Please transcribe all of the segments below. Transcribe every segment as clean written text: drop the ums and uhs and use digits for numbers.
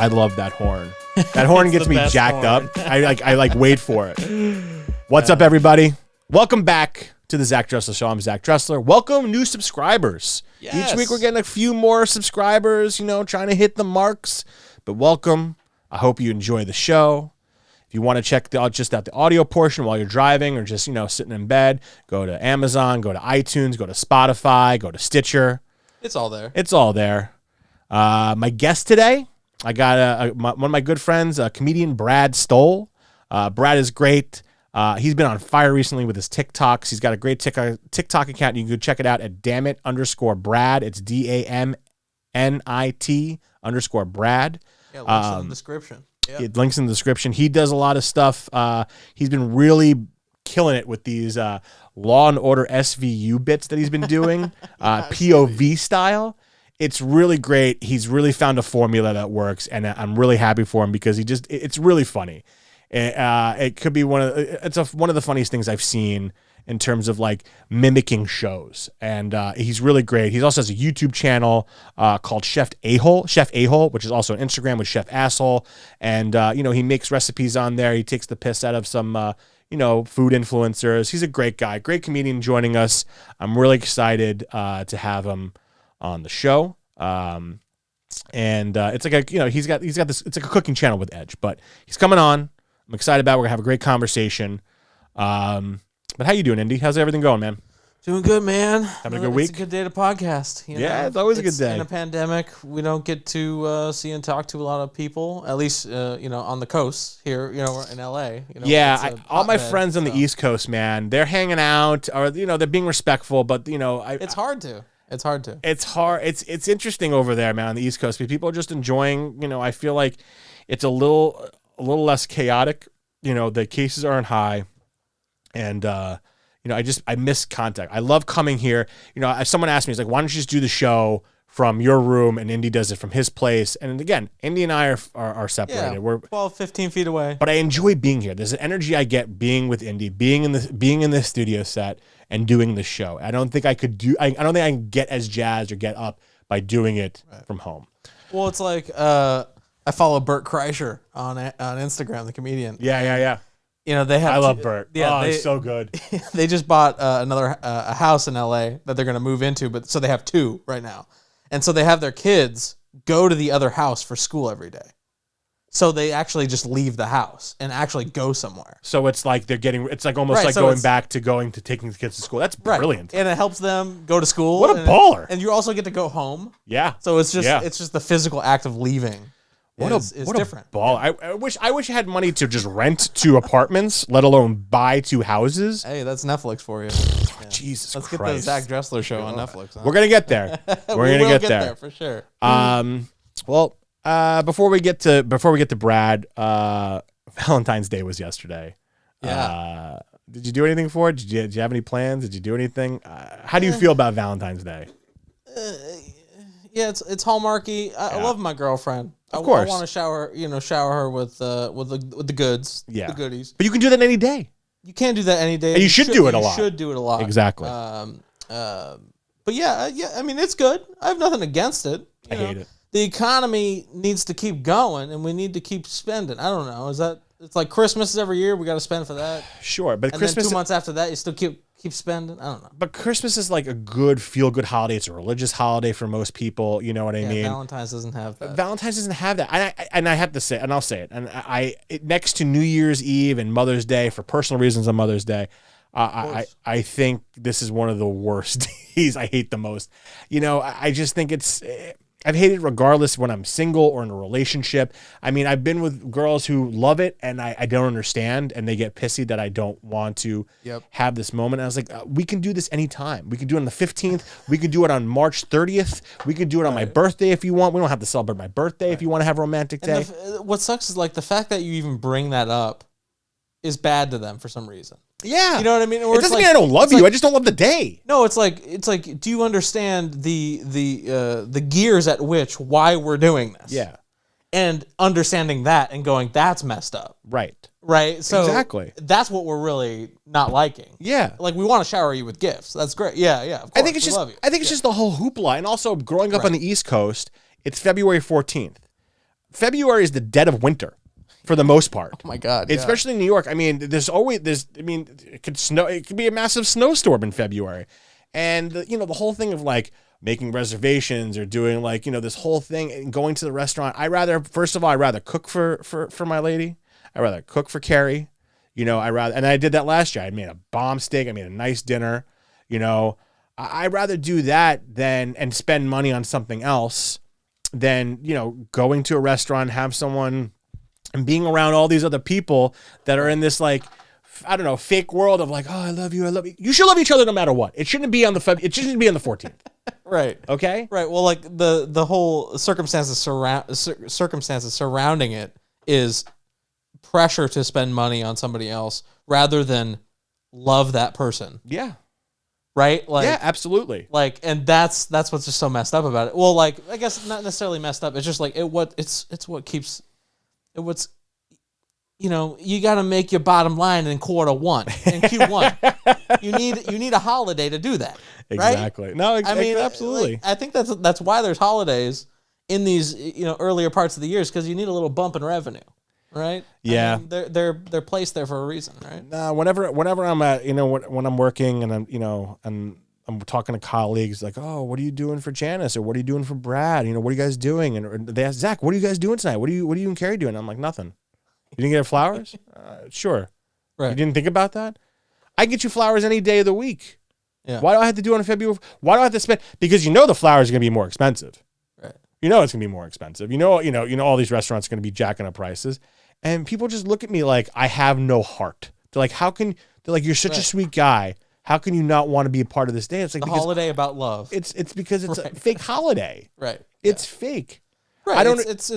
I love that horn. That horn gets me jacked up. I like wait for it. What's up, everybody? Welcome back to the Zach Dresler Show. I'm Zach Dresler. Welcome, new subscribers. Yes. Each week we're getting a few more subscribers, trying to hit the marks. But welcome. I hope you enjoy the show. If you want to check just out the audio portion while you're driving or just, sitting in bed, go to Amazon, go to iTunes, go to Spotify, go to Stitcher. It's all there. It's all there. My guest today, I got one of my good friends, comedian Brad Stoll. Brad is great. He's been on fire recently with his TikToks. He's got a great TikTok account. You can go check it out at dammit_Brad. It's DAMNIT_Brad. Yeah, links in the description. Yep. It links in the description. He does a lot of stuff. He's been really killing it with these Law and Order SVU bits that he's been doing, POV style. It's really great. He's really found a formula that works, and I'm really happy for him because it's really funny. It could be one of the funniest things I've seen in terms of like mimicking shows, and he's really great. He also has a YouTube channel called Chef A-Hole, which is also on Instagram with Chef Asshole, and he makes recipes on there. He takes the piss out of some food influencers. He's a great guy, great comedian joining us. I'm really excited to have him on the show. And it's like he's got this, it's like a cooking channel with Edge, but he's coming on. I'm excited about it. We're gonna have a great conversation. But how you doing, Indy? How's everything going, man? Doing good, man. Having a good week? It's a good day to podcast. It's always a good day. In a pandemic, we don't get to see and talk to a lot of people, at least, on the coast here, we're in LA. All my friends on the East Coast, man, they're hanging out or, they're being respectful, but, it's hard to. It's hard. It's interesting over there, man, on the East Coast. People are just enjoying, I feel like it's a little less chaotic. The cases aren't high. And, I miss contact. I love coming here. Someone asked me, he's like, why don't you just do the show from your room and Indy does it from his place? And again, Indy and I are separated. Yeah, We're 12, 15 feet away. But I enjoy being here. There's an energy I get being with Indy, being in the studio set and doing the show. I don't think I could I don't think I can get as jazzed or get up by doing it from home. Well, it's like, I follow Bert Kreischer on Instagram, the comedian. Yeah. They have. I love Bert. Yeah, he's so good. They just bought another a house in LA that they're going to move into, so they have two right now, and so they have their kids go to the other house for school every day. So they actually just leave the house and actually go somewhere. So it's like it's like almost like going back to taking the kids to school. That's brilliant. And it helps them go to school. What a baller! And you also get to go home. Yeah. So it's just the physical act of leaving. What a different. Ball. I wish I had money to just rent 2 apartments, let alone buy 2 houses. Hey, that's Netflix for you. Yeah. Jesus Let's Christ. get the Zach Dresler show on Netflix. Huh? We're gonna get there. We're gonna get there for sure. Well, before we get to Brad, Valentine's Day was yesterday. Yeah. Did you do anything for it? Did you have any plans? Did you do anything? How do you feel about Valentine's Day? Yeah, it's hallmarky. I love my girlfriend. Of course. I want to shower her with the goods, the goodies. But you can do that any day. You can't do that any day. And you should do it a lot. You should do it a lot. Exactly. But yeah. I mean, it's good. I have nothing against it. I hate it. The economy needs to keep going, and we need to keep spending. I don't know. It's like Christmas is every year. We got to spend for that. Sure, but and Christmas. Then 2 months after that, you still keep spending. I don't know. But Christmas is like a good feel-good holiday. It's a religious holiday for most people. You know what I mean? Valentine's doesn't have that. Valentine's doesn't have that. And I have to say, and I'll say it. And next to New Year's Eve and Mother's Day, for personal reasons on Mother's Day, I think this is one of the worst days. I hate the most. I just think I've hated it regardless when I'm single or in a relationship. I mean, I've been with girls who love it and I don't understand and they get pissy that I don't want to have this moment. And I was like, we can do this anytime. We can do it on the 15th. We can do it on March 30th. We can do it on my birthday if you want. We don't have to celebrate my birthday if you want to have a romantic day. What sucks is like the fact that you even bring that up is bad to them for some reason. Yeah. You know what I mean? Or it doesn't mean I don't love you. I just don't love the day. No, it's like do you understand the gears at which why we're doing this? Yeah. And understanding that and going, that's messed up. Right. Right? So exactly. That's what we're really not liking. Yeah. Like we want to shower you with gifts. That's great. Yeah, of course. I think it's just the whole hoopla. And also growing up on the East Coast, it's February 14th. February is the dead of winter for the most part. Oh my God. Especially in New York. I mean, it could snow. It could be a massive snowstorm in February. And, the whole thing of like making reservations or doing like, this whole thing and going to the restaurant. I'd rather cook for my lady. I'd rather cook for Carrie. And I did that last year. I made a bomb steak. I made a nice dinner. I'd rather do that and spend money on something else than, going to a restaurant, have someone and being around all these other people that are in this like, I don't know, fake world of like, oh, I love you. You should love each other no matter what. It shouldn't be on the 14th. Right. Okay. Right. Well, like the whole circumstances surrounding it is pressure to spend money on somebody else rather than love that person. Yeah. Right? Like, yeah, absolutely. Like, and that's what's just so messed up about it. Well, like, I guess not necessarily messed up. It's just like you got to make your bottom line in Q1 in Q1. you need a holiday to do that. Right? Exactly. No, exactly. Absolutely. Like, I think that's why there's holidays in these earlier parts of the years, because you need a little bump in revenue. Right? Yeah. I mean, they're placed there for a reason, right? Nah, whenever I'm at, when I'm working and I'm talking to colleagues like, oh, what are you doing for Janice, or what are you doing for Brad? What are you guys doing? And they ask Zach, what are you guys doing tonight? What are you and Carrie doing? I'm like, nothing. You didn't get her flowers? Sure. Right. You didn't think about that? I get you flowers any day of the week. Yeah. Why do I have to do it in February? Why do I have to spend? Because the flowers are going to be more expensive. Right. It's going to be more expensive. All these restaurants are going to be jacking up prices. And people just look at me like I have no heart. They're like, you're such a sweet guy. How can you not want to be a part of this day? It's like the holiday about love. It's because it's a fake holiday. Right. It's fake. Right. I don't. It's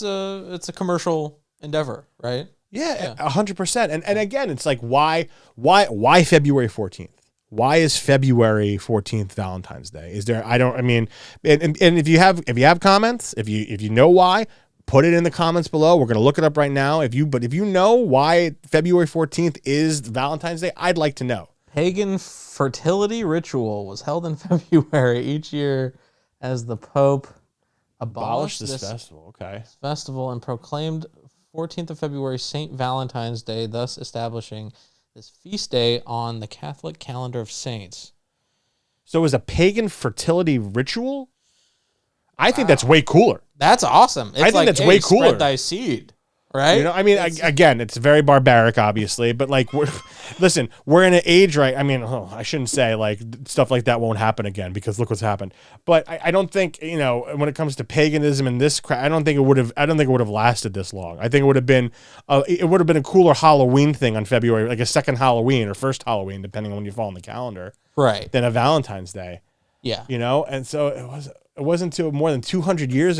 a commercial endeavor. Right. Yeah, 100%. And again, it's like why February 14th? Why is February 14th Valentine's Day? And if you have comments, if you know why, put it in the comments below. We're going to look it up right now. If you know why February 14th is Valentine's Day, I'd like to know. Pagan fertility ritual was held in February each year as the Pope abolished this festival. Okay. Festival and proclaimed 14th of February St. Valentine's Day, thus establishing this feast day on the Catholic calendar of saints. So it was a pagan fertility ritual? I think that's way cooler. That's awesome. It's that's way cooler. Spread thy seed, right? Again, it's very barbaric, obviously, but like, we're in an age, right? I shouldn't say like stuff like that won't happen again, because look what's happened. But I don't think, when it comes to paganism and this crap, I don't think it would have lasted this long. I think it would have been a cooler Halloween thing on February, like a second Halloween or first Halloween, depending on when you fall on the calendar, right? Than a Valentine's Day. Yeah. And so it wasn't until more than 200 years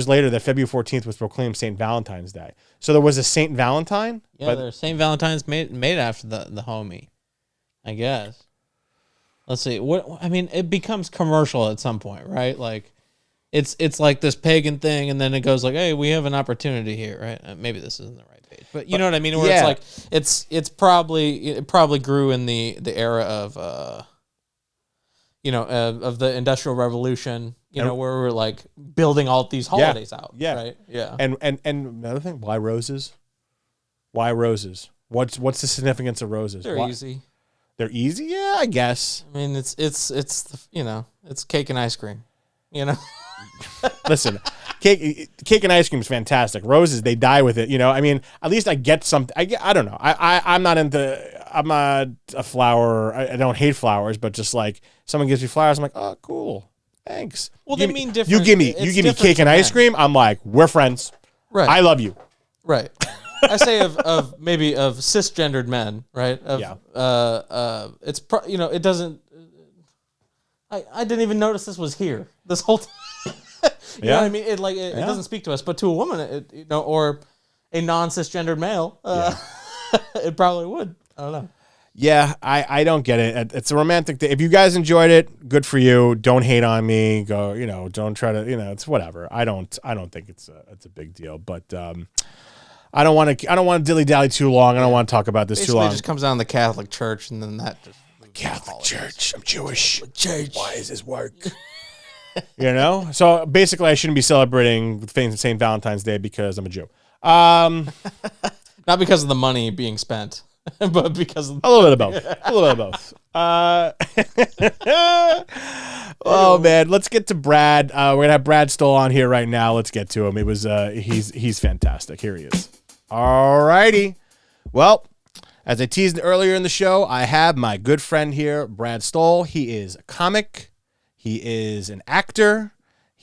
later, that February 14th was proclaimed St. Valentine's Day. So there was a St. Valentine? Yeah, there's St. Valentine's made after the homie, I guess. Let's see. It becomes commercial at some point, right? Like, it's like this pagan thing, and then it goes like, hey, we have an opportunity here, right? Maybe this isn't the right page. But you know what I mean? Where it's like, it probably grew in the era of of the Industrial Revolution, where we're like building all these holidays out. Yeah. Right. Yeah. And another thing, why roses? Why roses? What's the significance of roses? They're easy. They're easy? Yeah, I guess. I mean, it's it's cake and ice cream. Listen, cake and ice cream is fantastic. Roses, they die with it. At least I get something. I don't know. I'm not a flower. I don't hate flowers, but just like someone gives me flowers, I'm like, oh, cool. Thanks. Well, they mean different. You give me cake and ice cream, I'm like, we're friends. Right. I love you. Right. I say of cisgendered men, right? It doesn't. I didn't even notice this was here this whole time. You know what I mean? It doesn't speak to us, but to a woman, or a non-cisgendered male, it probably would. I don't know. Yeah, I don't get it. It's a romantic thing. If you guys enjoyed it, good for you. Don't hate on me. Go, don't try to, it's whatever. I don't think it's a big deal, but I don't want to dilly-dally too long. I don't want to talk about this too long. It just comes down to the Catholic Church, and then that just Catholic Church. I'm Jewish. Church. Why does this work? You know? So basically, I shouldn't be celebrating St. Valentine's Day because I'm a Jew. Not because of the money being spent, but because of A little bit of both. A little bit of both. Oh man, let's get to Brad. We're gonna have Brad Stoll on here right now. Let's get to him. It was he's fantastic. Here he is. All righty. Well, as I teased earlier in the show, I have my good friend here, Brad Stoll. He is a comic. He is an actor.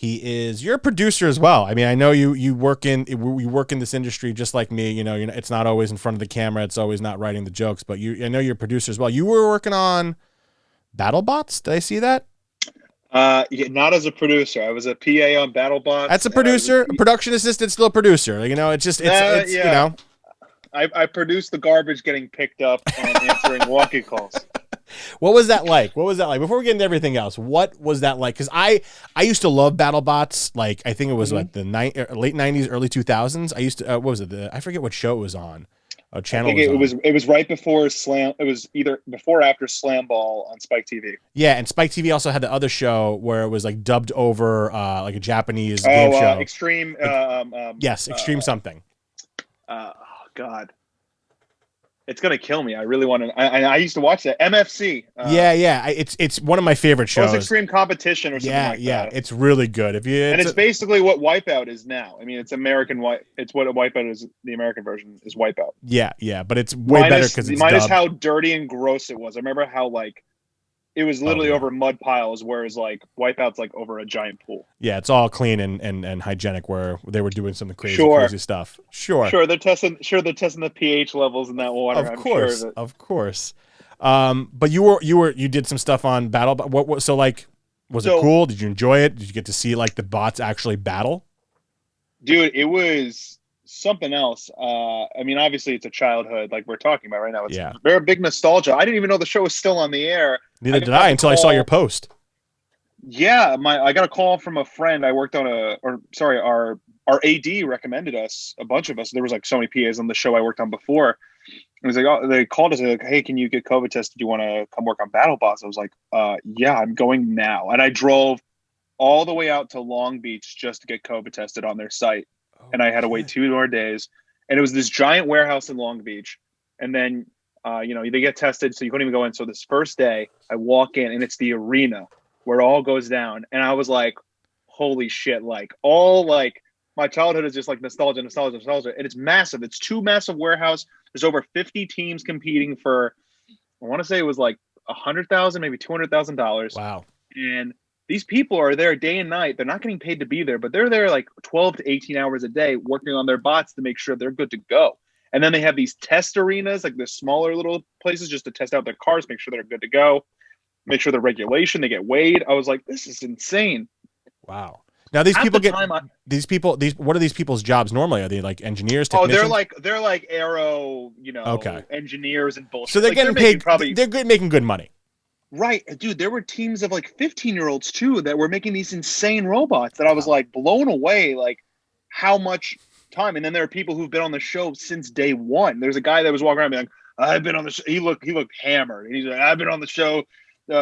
You're a producer as well. I mean, I know you work in this industry just like me. You know, it's not always in front of the camera. It's always not writing the jokes, but I know you're a producer as well. You were working on BattleBots. Did I see that? Yeah, not as a producer. I was a PA on BattleBots. That's a producer, a production assistant, still a producer. You know, it's just it's yeah. you know. I produced the garbage getting picked up and answering walkie calls. What was that like? Before we get into everything else, what was that like? Because I used to love BattleBots. Like I think it was like the late '90s, early 2000s. I used to what was it? I forget what show it was on. A channel. I think it was right before Slam. It was either before or after Slam Ball on Spike TV. Yeah, and Spike TV also had the other show where it was like dubbed over like a Japanese game show. Extreme. Yes, Extreme something. Oh God. It's gonna kill me. I really want to. I used to watch that MFC. It's one of my favorite shows. It was Extreme Competition or something like that. Yeah, it's really good. It's basically what Wipeout is now. I mean, it's American It's what a Wipeout is. The American version is Wipeout. Yeah, but it's way better because it's minus dubbed. how dirty and gross it was. I remember how like it was literally over mud piles, whereas like Wipeout's like over a giant pool. Yeah, it's all clean and hygienic. Where they were doing some crazy stuff. Sure, they're testing the pH levels in that water. Of course. But you did some stuff on Battle. Was it cool? Did you enjoy it? Did you get to see like the bots actually battle? Dude, it was something else. I mean, obviously it's a childhood like we're talking about right now. It's very big nostalgia. I didn't even know the show was still on the air. Neither did I until I saw your post. Yeah, I got a call from a friend. I worked on our AD recommended us, a bunch of us. There was like so many PAs on the show I worked on before. It was like, they called us like, hey, can you get COVID tested? Do you want to come work on BattleBots? I was like, yeah, I'm going now. And I drove all the way out to Long Beach just to get COVID tested on their site. And I had to wait 2 more days. And it was this giant warehouse in Long Beach. And then, they get tested, so you couldn't even go in. So this first day, I walk in, and it's the arena where it all goes down. And I was like, holy shit, like, all, like, my childhood is just, like, nostalgia. And it's massive. It's 2 massive warehouse. There's over 50 teams competing for, I want to say it was, like, $100,000, maybe $200,000. Wow. And these people are there day and night. They're not getting paid to be there, but they're there like 12 to 18 hours a day working on their bots to make sure they're good to go. And then they have these test arenas, like the smaller little places just to test out their cars, make sure they're good to go, make sure the regulation, they get weighed. I was like, this is insane. Wow. Now what are these people's jobs normally? Are they like engineers, technicians? They're like aero, engineers and bullshit. So they're getting paid. They're making good money. Right. Dude, there were teams of like 15-year-olds too that were making these insane robots that I was like blown away, like how much time. And then there are people who've been on the show since day one. There's a guy that was walking around being like, I've been on the show. He looked hammered. And he's like, I've been on the show.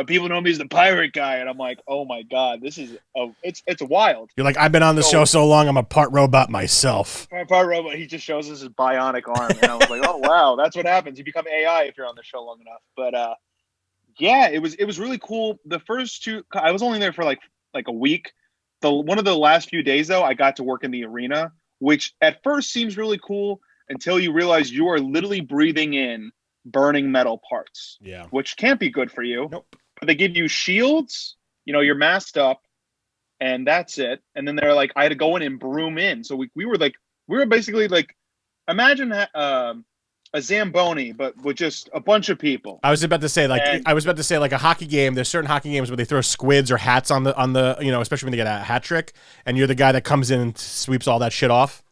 People know me as the pirate guy. And I'm like, oh my God, this is, it's wild. You're like, I've been on the show so long, I'm a part robot myself. Part robot. He just shows us his bionic arm. And I was like, oh wow, that's what happens. You become AI if you're on the show long enough. But, yeah, it was really cool. The first 2, I was only there for like a week. One of the last few days though, I got to work in the arena, which at first seems really cool until you realize you are literally breathing in burning metal parts. Yeah. Which can't be good for you. Nope. But they give you shields, you're masked up, and that's it. And then they're like, I had to go in and broom in. So we were basically like, imagine a Zamboni, but with just a bunch of people. I was about to say like a hockey game. There's certain hockey games where they throw squids or hats on the especially when they get a hat trick, and you're the guy that comes in and sweeps all that shit off.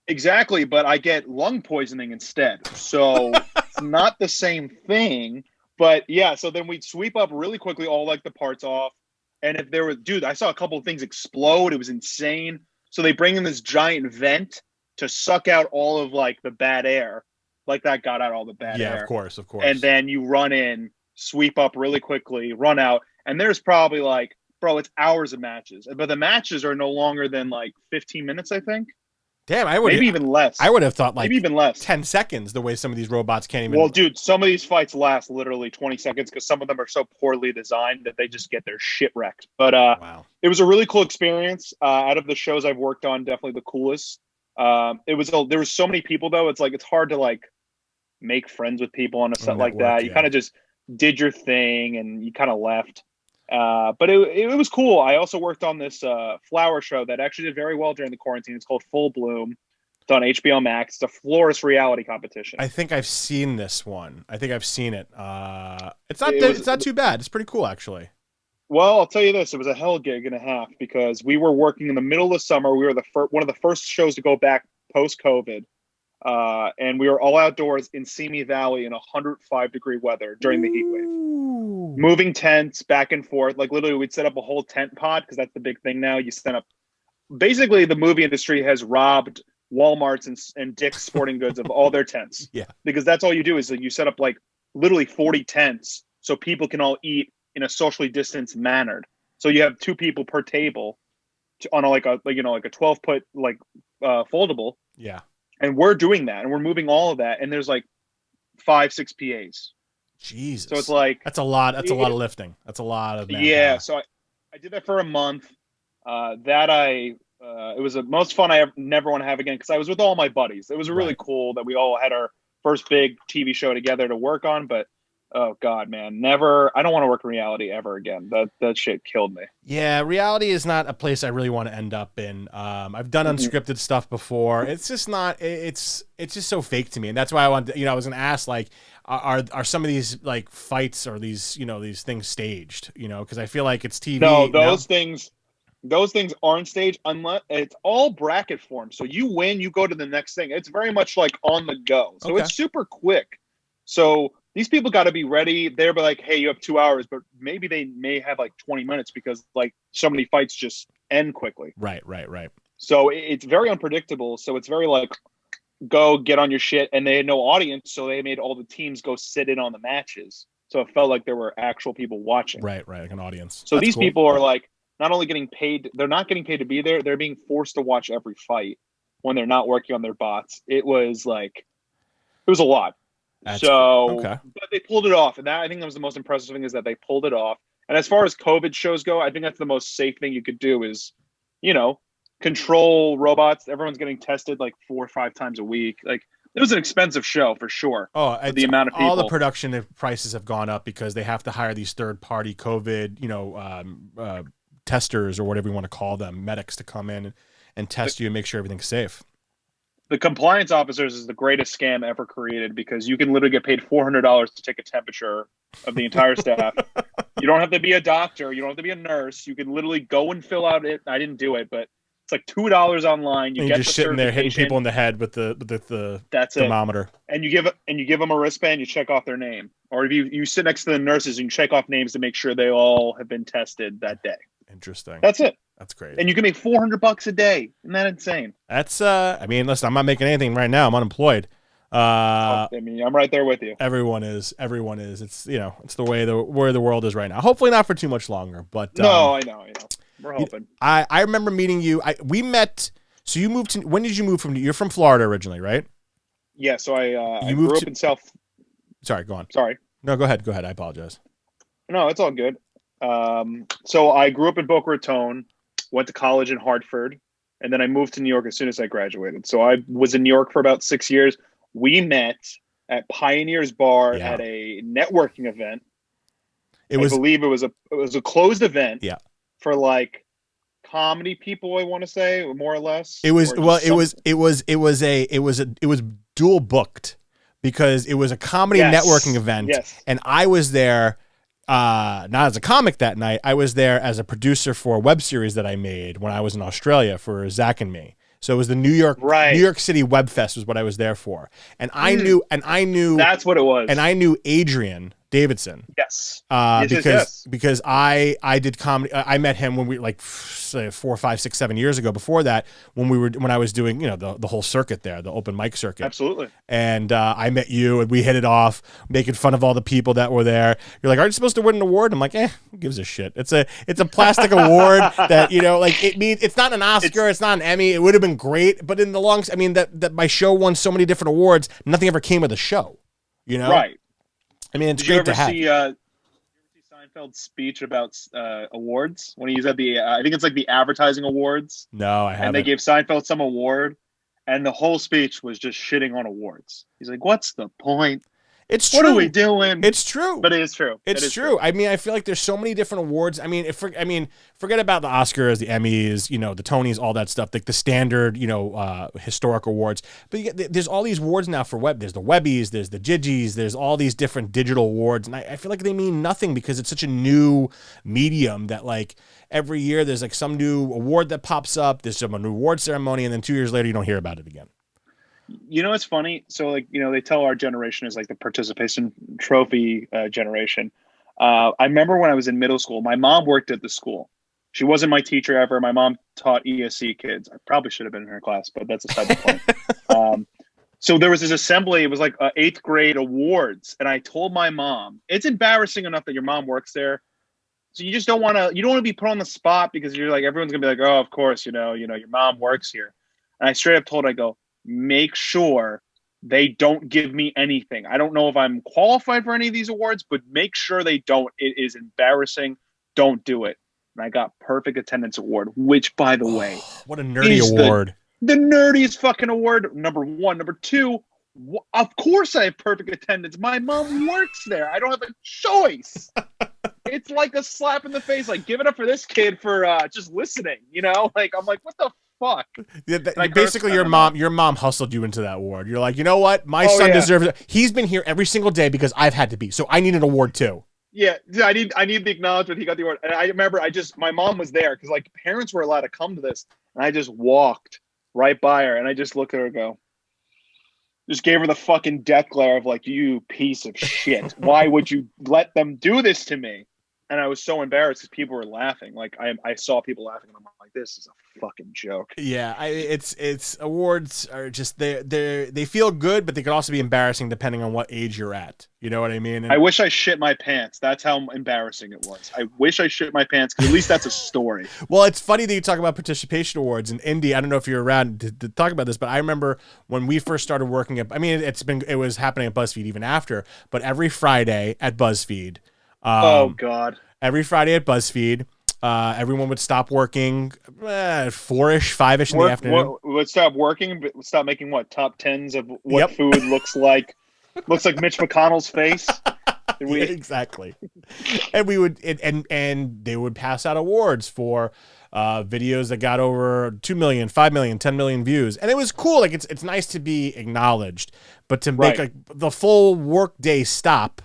Exactly, but I get lung poisoning instead. So it's not the same thing. But yeah, so then we'd sweep up really quickly all like the parts off. And if there was, I saw a couple of things explode. It was insane. So they bring in this giant vent to suck out all of like the bad air. Like that got out all the bad air. Yeah, of course. And then you run in, sweep up really quickly, run out, and there's probably like bro, it's hours of matches. But the matches are no longer than like 15 minutes, I think. Damn, I would Maybe even less. I would have thought like maybe even less. 10 seconds. The way some of these robots can't even. Well, dude, some of these fights last literally 20 seconds because some of them are so poorly designed that they just get their shit wrecked. But wow, it was a really cool experience. Out of the shows I've worked on, definitely the coolest. There was so many people though. It's like it's hard to like make friends with people on a set like that. You kind of just did your thing and you kind of left. But it was cool. I also worked on this flower show that actually did very well during the quarantine. It's called Full Bloom. It's on HBO Max. It's a florist reality competition. I think I've seen this one. I think I've seen it. It's not too bad. It's pretty cool actually. Well, I'll tell you this: it was a hell gig and a half because we were working in the middle of the summer. We were one of the first shows to go back post COVID, and we were all outdoors in Simi Valley in 105-degree weather during the heat wave. Moving tents back and forth. Like literally, we'd set up a whole tent pod because that's the big thing now. You set up. Basically, the movie industry has robbed Walmart's and Dick's Sporting Goods of all their tents. Yeah, because that's all you do is that you set up like literally 40 tents so people can all eat in a socially distanced manner. So you have 2 people per table on like a 12-foot like foldable. Yeah. And we're doing that and we're moving all of that and there's like 5-6 PAs. Jesus. So it's like that's a lot of lifting. That's a lot of manpower. Yeah, so I did that for a month. It was the most fun I never want to have again because I was with all my buddies. It was really cool that we all had our first big TV show together to work on, but oh God, man, I don't want to work in reality ever again. That shit killed me. Yeah, reality is not a place I really want to end up in. I've done unscripted stuff before. It's just not. It's just so fake to me, and that's why I wanted. I was gonna ask like, are some of these like fights or these these things staged? Because I feel like it's TV. No, those things aren't staged unless it's all bracket form. So you win, you go to the next thing. It's very much like on the go. So It's super quick. So these people got to be ready. They're like, hey, you have 2 hours, but maybe they may have like 20 minutes because like so many fights just end quickly. Right. So it's very unpredictable. So it's very like, go get on your shit. And they had no audience. So they made all the teams go sit in on the matches. So it felt like there were actual people watching. Right. Like an audience. So these people are like, not only getting paid, they're not getting paid to be there. They're being forced to watch every fight when they're not working on their bots. It was a lot. But they pulled it off. And I think that was the most impressive thing is that they pulled it off. And as far as COVID shows go, I think that's the most safe thing you could do is, control robots. Everyone's getting tested like 4 or 5 times a week. Like it was an expensive show for sure. Oh, the amount of people. All the production prices have gone up because they have to hire these third-party COVID, testers or whatever you want to call them, medics to come in and test you and make sure everything's safe. The compliance officers is the greatest scam ever created because you can literally get paid $400 to take a temperature of the entire staff. You don't have to be a doctor. You don't have to be a nurse. You can literally go and fill out it. I didn't do it, but it's like $2 online. You're just sitting there hitting people in the head with the thermometer. And you give them a wristband. You check off their name, or if you sit next to the nurses and you check off names to make sure they all have been tested that day. Interesting. That's it. That's great. And you can make $400 a day. Isn't that insane? That's listen, I'm not making anything right now. I'm unemployed. I'm right there with you. Everyone is. It's it's the way where the world is right now. Hopefully not for too much longer. But no, I know. We're hoping. I remember meeting you. We met. So you moved to. When did you move from? You're from Florida originally, right? Yeah. So I grew up in South. Sorry, go on. Sorry. No, go ahead. I apologize. No, it's all good. So I grew up in Boca Raton, went to college in Hartford, and then I moved to New York as soon as I graduated. So I was in New York for about 6 years. We met at Pioneer's Bar at a networking event. I believe it was a closed event. Yeah. For like comedy people, I want to say, more or less. It was dual booked because it was a comedy networking event, and I was there. Not as a comic that night. I was there as a producer for a web series that I made when I was in Australia for Zach and me. So it was the New York City Web Fest was what I was there for. And I knew that's what it was. And I knew Adrian Davidson. Yes. Yes, Because yes. because I did comedy. I met him when we like say 4, 5, 6, 7 years ago. Before that, when I was doing the whole circuit there, the open mic circuit. Absolutely. And I met you, and we hit it off, making fun of all the people that were there. You're like, aren't you supposed to win an award? I'm like, who gives a shit? It's a plastic award that like it means it's not an Oscar, it's not an Emmy. It would have been great, but in the long, I mean that my show won so many different awards, nothing ever came of the show. Right. I mean, it's Did you great ever to have. see Seinfeld's speech about awards when he's at the I think it's like the advertising awards, No, I haven't. and they gave Seinfeld some award, and the whole speech was just shitting on awards. He's like, "What's the point? It's true. What are we doing?" It's true. But it is true. It's true. I mean, I feel like there's so many different awards. I mean, forget about the Oscars, the Emmys, the Tonys, all that stuff, like the standard, historic awards. But there's all these awards now for web. There's the Webbies, there's the Giggies, there's all these different digital awards, and I feel like they mean nothing because it's such a new medium that like every year there's like some new award that pops up. There's some new award ceremony, and then 2 years later you don't hear about it again. You know what's funny? So like they tell our generation is like the participation trophy generation. I remember when I was in middle school, my mom worked at the school. She wasn't my teacher ever. My mom taught ESC kids. I probably should have been in her class, but that's aside the point. So there was this assembly. It was like 8th grade awards, and I told my mom, "It's embarrassing enough that your mom works there, so you just don't want to be put on the spot because you're like everyone's gonna be like, oh, of course, your mom works here." And I straight up told her, I go, make sure they don't give me anything. I don't know if I'm qualified for any of these awards, but make sure they don't. It is embarrassing. Don't do it. And I got perfect attendance award, which, by the way, what a nerdy award. The nerdiest fucking award, number one. Number two, of course I have perfect attendance. My mom works there. I don't have a choice. It's like a slap in the face. Like, give it up for this kid for just listening, Like, I'm like, what the fuck? Yeah, basically, your mom hustled you into that award. You're like, you know what? My son deserves it. He's been here every single day because I've had to be. So I need an award too. Yeah, I need the acknowledgement. He got the award, and I remember my mom was there because like parents were allowed to come to this, and I just walked right by her, and I just looked at her and go, just gave her the fucking death glare of like, you piece of shit. Why would you let them do this to me? And I was so embarrassed because people were laughing. Like I saw people laughing, and I'm like, this is a fucking joke. Yeah, it's awards are just they feel good, but they could also be embarrassing depending on what age you're at. You know what I mean? And I wish I shit my pants. That's how embarrassing it was. I wish I shit my pants because at least that's a story. Well, it's funny that you talk about participation awards. And Indy, I don't know if you're around to talk about this, but I remember when we first started working at. I mean, it was happening at BuzzFeed even after, but every Friday at BuzzFeed. Oh God! Every Friday at BuzzFeed, everyone would stop working 4-ish, 5-ish in the afternoon. Would stop working, but stop making top 10s of what food looks like. Looks like Mitch McConnell's face. Yeah, exactly. And we would and they would pass out awards for videos that got over 2 million, 5 million, 10 million views. And it was cool. Like it's nice to be acknowledged, but to make the full work day stop.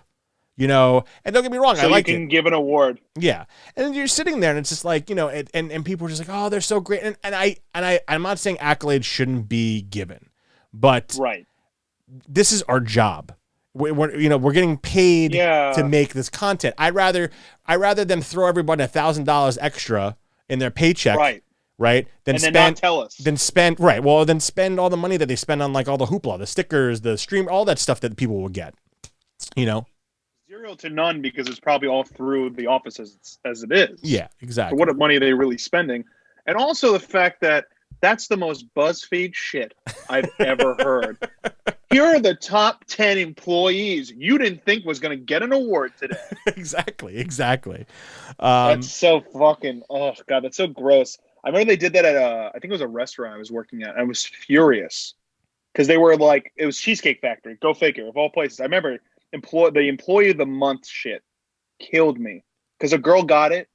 And don't get me wrong, so I like it. You can give an award. Yeah. And then you're sitting there and it's just like, and people are just like, oh, they're so great. And I'm not saying accolades shouldn't be given, but this is our job. We're getting paid to make this content. I'd rather them throw everybody $1,000 extra in their paycheck. Right. Then not tell us. Then spend all the money that they spend on like all the hoopla, the stickers, the stream, all that stuff that people will get. 0 to none because it's probably all through the office as it is. Yeah, exactly. So what money are they really spending? And also the fact that that's the most BuzzFeed shit I've ever heard. Here are the top 10 employees you didn't think was going to get an award today. Exactly. That's so fucking, oh God, that's so gross. I remember they did that at I think it was a restaurant I was working at. I was furious because they were like, it was Cheesecake Factory. Go figure, of all places. I remember the employee of the month shit killed me because a girl got it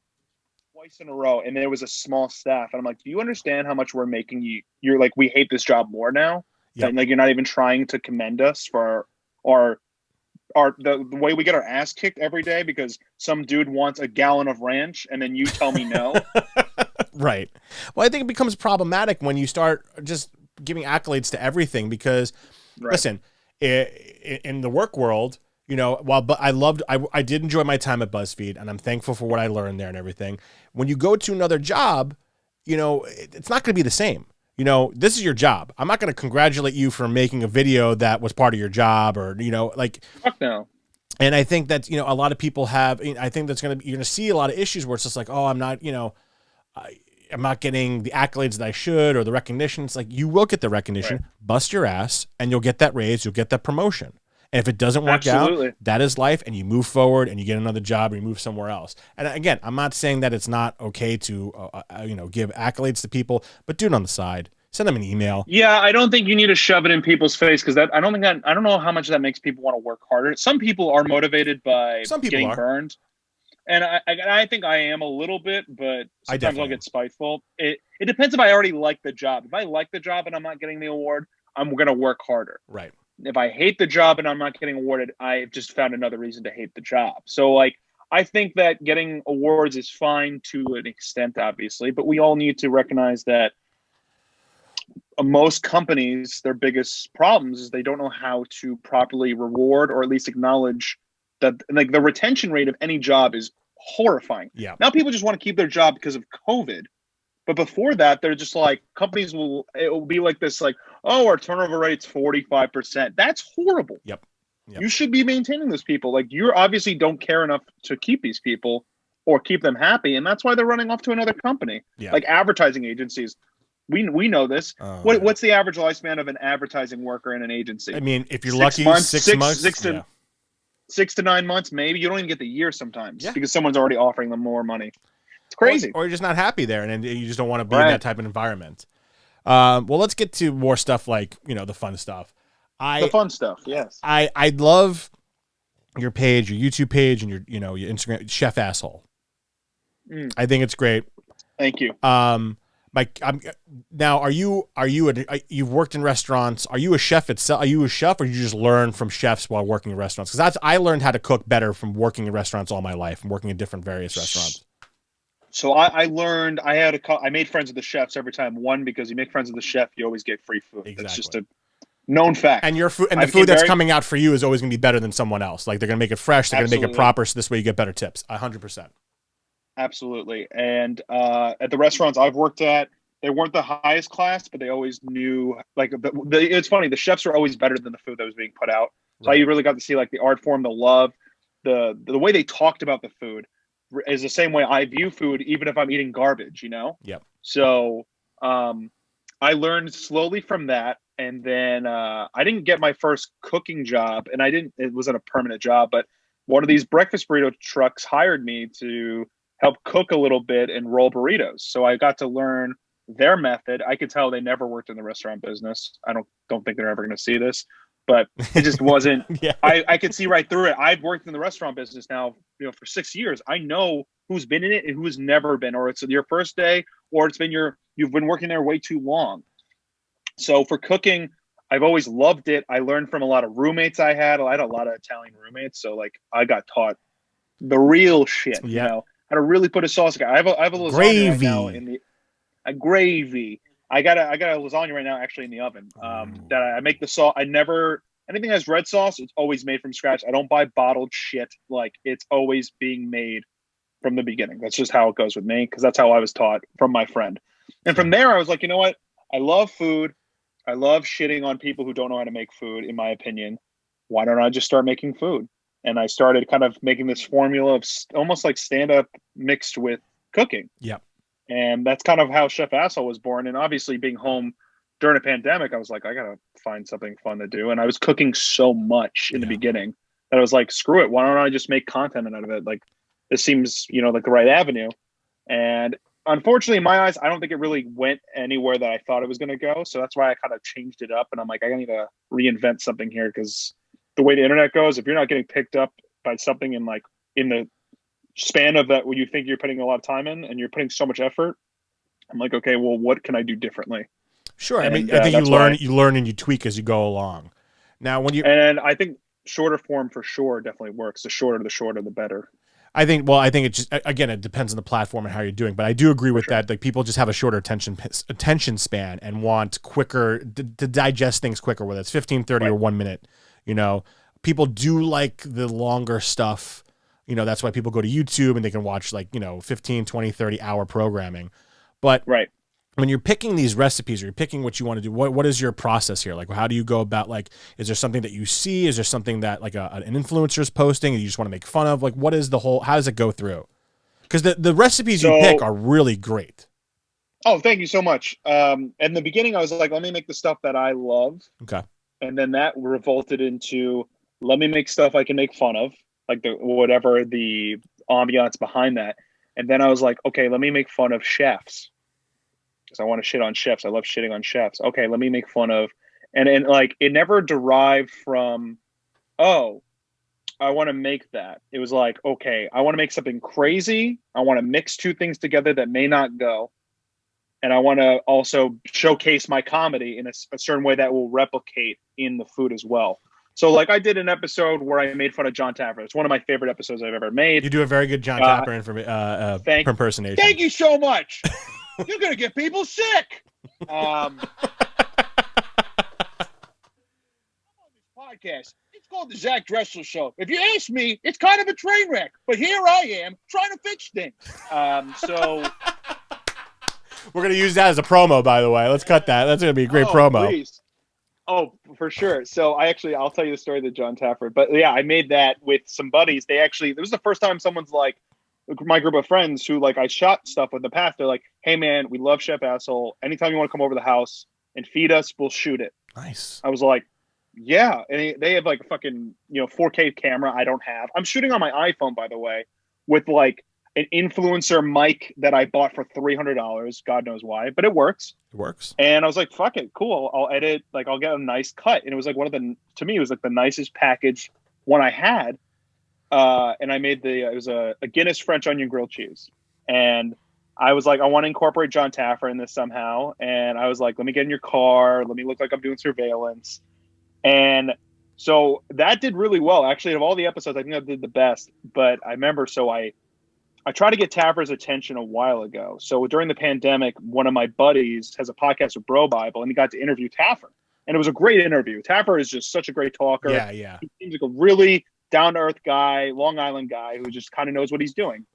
twice in a row and there was a small staff and I'm like, do you understand how much we're making you're like, we hate this job more now? And like you're not even trying to commend us for the way we get our ass kicked every day because some dude wants a gallon of ranch and then you tell me no. Right. Well, I think it becomes problematic when you start just giving accolades to everything because listen, in the work world, you know, but I did enjoy my time at BuzzFeed, and I'm thankful for what I learned there and everything. When you go to another job, you know, it's not going to be the same. You know, this is your job. I'm not going to congratulate you for making a video that was part of your job, or, you know, like, Fuck no. and I think that, you know, a lot of people have, I think that's going to be, you're going to see a lot of issues where it's just like, oh, I'm not, you know, I'm not getting the accolades that I should, or the recognition. It's like, you will get the recognition, Right. bust your ass, and you'll get that raise, you'll get that promotion. And if it doesn't work Absolutely. out, that is life, and you move forward and you get another job or you move somewhere else. And again, I'm not saying that it's not okay to, you know, give accolades to people, but do it on the side. Send them an email. Yeah, I don't think you need to shove it in people's face, because I don't know how much that makes people want to work harder. Some people are motivated by Some people getting are. burned. And I think I am a little bit, but sometimes definitely I'll get spiteful. It depends if I already like the job. If I like the job and I'm not getting the award, I'm going to work harder. Right. If I hate the job and I'm not getting awarded, I've just found another reason to hate the job. So, like, I think that getting awards is fine to an extent, obviously, but we all need to recognize that most companies, their biggest problems is they don't know how to properly reward, or at least acknowledge that, like, the retention rate of any job is horrifying. Yeah. Now people just want to keep their job because of COVID. But before that, they're just like, it will be like this, like, oh, our turnover rate's 45%. That's horrible. Yep. You should be maintaining those people. Like, you obviously don't care enough to keep these people or keep them happy. And that's why they're running off to another company. Yeah. Like advertising agencies. We know this. What's the average lifespan of an advertising worker in an agency? I mean, if you're 6 lucky, months, 6 months. 6 to 9 months, maybe. You don't even get the year sometimes, Yeah. because someone's already offering them more money. It's crazy. Or you're just not happy there, and you just don't want to be in Right. that type of environment. Well, let's get to more stuff, like, you know, the fun stuff. The fun stuff, yes. I love your page, your YouTube page, and your Instagram, Chef Asshole. I think it's great. Thank you. Now, you've worked in restaurants. Are you a chef itself? Are you a chef, or you just learn from chefs while working in restaurants? Because I learned how to cook better from working in restaurants all my life and working in different various restaurants. So I learned, I made friends with the chefs every time. One, because you make friends with the chef, you always get free food. Exactly. That's just a known fact. And your food, and the food that's coming out for you is always going to be better than someone else. Like, they're going to make it fresh. They're going to make it proper. So this way you get better tips. 100%. Absolutely. And at the restaurants I've worked at, they weren't the highest class, but they always knew, like, it's funny. The chefs are always better than the food that was being put out. So you really got to see, like, the art form, the love, the way they talked about the food is the same way I view food, even if I'm eating garbage, you know? Yep. So I learned slowly from that. And then I didn't get my first cooking job, and it wasn't a permanent job, but one of these breakfast burrito trucks hired me to help cook a little bit and roll burritos. So I got to learn their method. I could tell they never worked in the restaurant business. I don't think they're ever going to see this, but it just wasn't. Yeah. I could see right through it. I've worked in the restaurant business now, for 6 years. I know who's been in it and who's never been, or it's your first day, or you've been working there way too long. So for cooking, I've always loved it. I learned from a lot of roommates I had. I had a lot of Italian roommates, so, like, I got taught the real shit. Yeah. How to really put a sauce. I have a lasagna Gravy. right now a gravy. I got a lasagna right now actually in the oven. That I make the sauce. Anything that has red sauce, it's always made from scratch. I don't buy bottled shit. Like, it's always being made from the beginning. That's just how it goes with me, because that's how I was taught from my friend. And from there, I was like, you know what? I love food. I love shitting on people who don't know how to make food, in my opinion. Why don't I just start making food? And I started kind of making this formula of almost like stand-up mixed with cooking. Yep. And that's kind of how Chef Asshole was born. And obviously, being home during a pandemic, I was like, I got to find something fun to do. And I was cooking so much in the beginning that I was like, screw it. Why don't I just make content out of it? Like, this seems, like the right avenue. And unfortunately, in my eyes, I don't think it really went anywhere that I thought it was going to go. So that's why I kind of changed it up. And I'm like, I need to reinvent something here, because the way the internet goes, if you're not getting picked up by something in the span of that, when you think you're putting a lot of time in and you're putting so much effort, I'm like, okay, well, what can I do differently? Sure. And, I mean, I think you learn and you tweak as you go along. Now, and I think shorter form for sure definitely works. The shorter, the better. I think it just, again, it depends on the platform and how you're doing, but I do agree with that. Like, people just have a shorter attention span and want quicker to digest things quicker, whether it's 15, 30 or 1 minute, people do like the longer stuff. You know, that's why people go to YouTube and they can watch like, 15, 20, 30 hour programming. But Right. when you're picking these recipes or you're picking what you want to do, what is your process here? Like, how do you go about, like, is there something that you see? Is there something that like an influencer is posting and you just want to make fun of? Like, what is the whole, how does it go through? Because the recipes you pick are really great. Oh, thank you so much. In the beginning, I was like, let me make the stuff that I love. Okay. And then that revolted into, let me make stuff I can make fun of, like whatever the ambiance behind that. And then I was like, okay, let me make fun of chefs. Because I want to shit on chefs. I love shitting on chefs. Okay, let me make fun of, and like it never derived from, oh, I want to make that. It was like, okay, I want to make something crazy. I want to mix two things together that may not go. And I want to also showcase my comedy in a certain way that will replicate in the food as well. So like I did an episode where I made fun of John Taffer. It's one of my favorite episodes I've ever made. You do a very good John Tapper impersonation. Thank you so much. You're going to get people sick. Podcast. It's called the Zach Dresler Show. If you ask me, it's kind of a train wreck, but here I am trying to fix things. So we're gonna use that as a promo, by the way. Let's cut that. That's gonna be a great promo. Please. Oh, for sure. So I'll tell you the story of the John Taffer. But yeah, I made that with some buddies. It was the first time someone's like, my group of friends who like I shot stuff with in the past. They're like, hey man, we love Chef Asshole. Anytime you want to come over to the house and feed us, we'll shoot it. Nice. I was like, yeah. And they have like a fucking 4K camera I don't have. I'm shooting on my iPhone, by the way, with like an influencer mic that I bought for $300. God knows why, but it works. It works. And I was like, fuck it, cool. I'll edit. Like I'll get a nice cut. And it was like to me, it was like the nicest package one I had. And I made it was a Guinness French onion grilled cheese. And I was like, I want to incorporate John Taffer in this somehow. And I was like, let me get in your car. Let me look like I'm doing surveillance. And so that did really well. Actually, of all the episodes, I think I did the best. But I remember, I tried to get Taffer's attention a while ago. So during the pandemic, one of my buddies has a podcast with Bro Bible, and he got to interview Taffer. And it was a great interview. Taffer is just such a great talker. Yeah. He seems like a really down-to-earth guy, Long Island guy who just kind of knows what he's doing.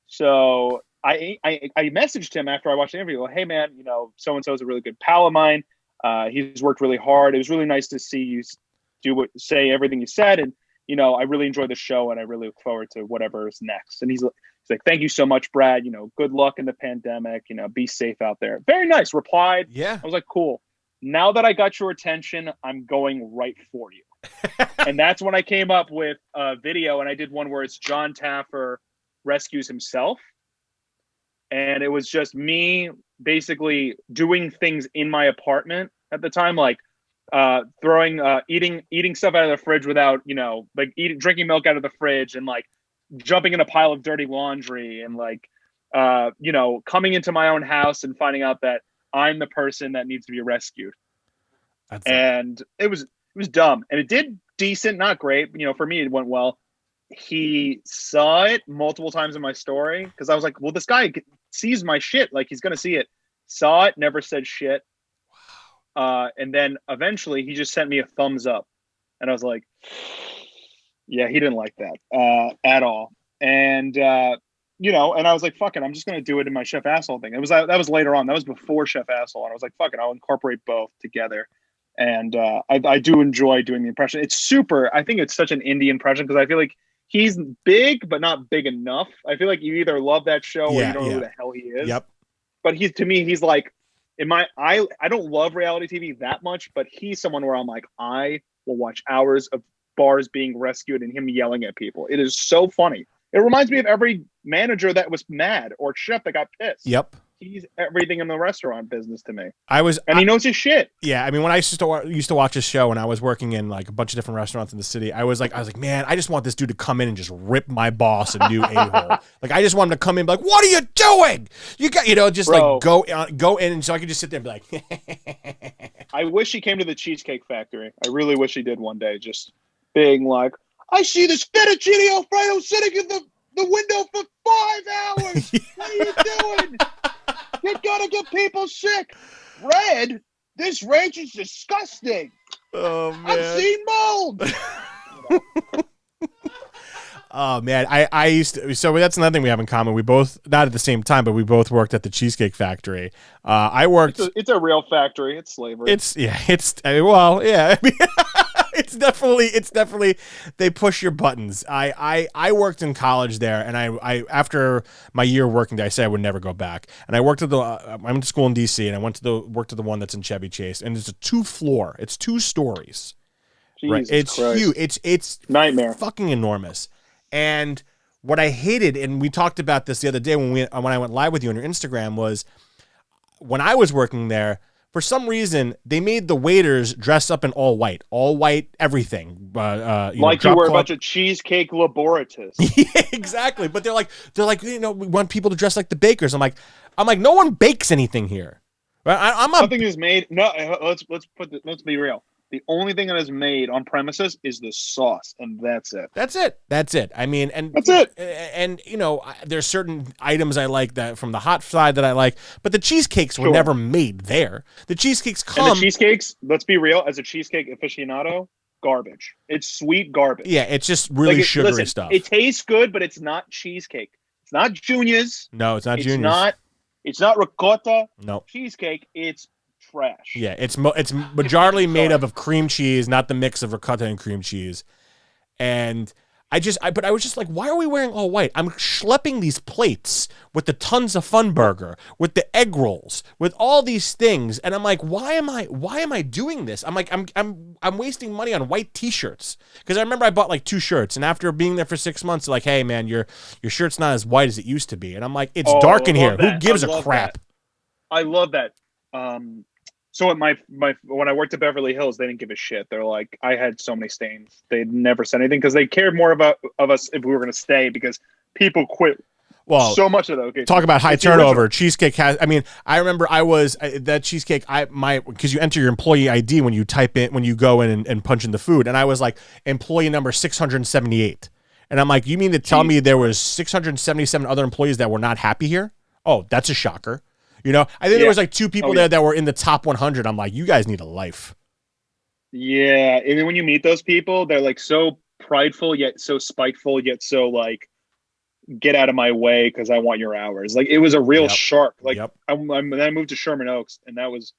So I messaged him after I watched the interview. Well, hey, man, so-and-so is a really good pal of mine. He's worked really hard. It was really nice to see you say everything you said. And, I really enjoyed the show and I really look forward to whatever is next. And he's like, thank you so much, Brad. Good luck in the pandemic. Be safe out there. Very nice. Replied. Yeah. I was like, cool. Now that I got your attention, I'm going right for you. And that's when I came up with a video, and I did one where it's John Taffer rescues himself. And it was just me basically doing things in my apartment at the time, like eating stuff out of the fridge without, drinking milk out of the fridge, and like jumping in a pile of dirty laundry, and like, coming into my own house and finding out that I'm the person that needs to be rescued. And it was dumb, and it did decent, not great. For me, it went well. He saw it multiple times in my story because I was like, well, this guy sees my shit. Like, he's going to see it. Saw it, never said shit. Wow. And then eventually he just sent me a thumbs up. And I was like, yeah, he didn't like that at all. And, and I was like, fuck it, I'm just going to do it in my Chef Asshole thing. That was later on. That was before Chef Asshole. And I was like, fuck it, I'll incorporate both together. And I do enjoy doing the impression. I think it's such an indie impression because I feel like he's big, but not big enough. I feel like you either love that show or you don't know who the hell he is. Yep. But to me, he's like, I don't love reality TV that much, but he's someone where I'm like, I will watch hours of bars being rescued and him yelling at people. It is so funny. It reminds me of every manager that was mad or chef that got pissed. Yep. He's everything in the restaurant business to me. He knows his shit. Yeah, I mean, when I used to watch this show, when I was working in like a bunch of different restaurants in the city, I was like, man, I just want this dude to come in and just rip my boss a new a-hole. Like, I just want him to come in and be like, what are you doing? You got, just Bro, like go in, and so I could just sit there and be like. I wish he came to the Cheesecake Factory. I really wish he did one day. Just being like, I see this fettuccine Alfredo sitting in the window for 5 hours. What are you doing? You're gonna get people sick. Red, this range is disgusting. Oh man, I've seen mold. Oh man, I used to. So that's another thing we have in common. We both, not at the same time, but we both worked at the Cheesecake Factory. I worked. It's a real factory. It's slavery. Well, yeah. I mean, it's definitely they push your buttons. I worked in college there, and I after my year working there, I said I would never go back. And I worked at I went to school in DC, and I worked at the one that's in Chevy Chase, and it's a 2-floor. It's 2 stories. Jesus right? It's Christ. huge. It's Nightmare. fucking enormous. And what I hated, and we talked about this the other day when I went live with you on your Instagram, was when I was working there, for some reason, they made the waiters dress up in all white everything. Like you were a bunch of cheesecake laboratories. Yeah, exactly. But they're like, we want people to dress like the bakers. I'm like, no one bakes anything here. Something is made. No, let's be real. The only thing that is made on premises is the sauce, and that's it. That's it. I mean, and that's it. And there's certain items I like that from the hot side that I like, but the cheesecakes were never made there. The cheesecakes come. And the cheesecakes, let's be real, as a cheesecake aficionado, garbage. It's sweet garbage. Yeah, it's just really sugary stuff. It tastes good, but it's not cheesecake. It's not Junior's. No, it's not Junior's. It's not ricotta. No. Cheesecake. It's trash. Yeah, it's majority made up of cream cheese, not the mix of ricotta and cream cheese. And I was just like, why are we wearing all white? I'm schlepping these plates with the tons of Fun Burger, with the egg rolls, with all these things, and I'm like, why am I doing this? I'm like, I'm wasting money on white T-shirts, because I remember I bought like 2 shirts, and after being there for 6 months, they're like, hey man, your shirt's not as white as it used to be, and I'm like, it's dark in here. Who gives a crap? I love that. So at when I worked at Beverly Hills, they didn't give a shit. They're like, I had so many stains. They never said anything because they cared more of us if we were going to stay, because people quit. Well, so much of that. Okay, talk about high turnover. Cheesecake has. I mean, I remember I was that Cheesecake. Because you enter your employee ID when you go in and punch in the food, and I was like employee number 678, and I'm like, you mean to tell me there was 677 other employees that were not happy here? Oh, that's a shocker. I think there was like 2 people there that were in the top 100. I'm like, you guys need a life. Yeah. And then when you meet those people, they're like so prideful, yet so spiteful, yet so like, get out of my way because I want your hours. Like, it was a real shark. Like, then I moved to Sherman Oaks, and that was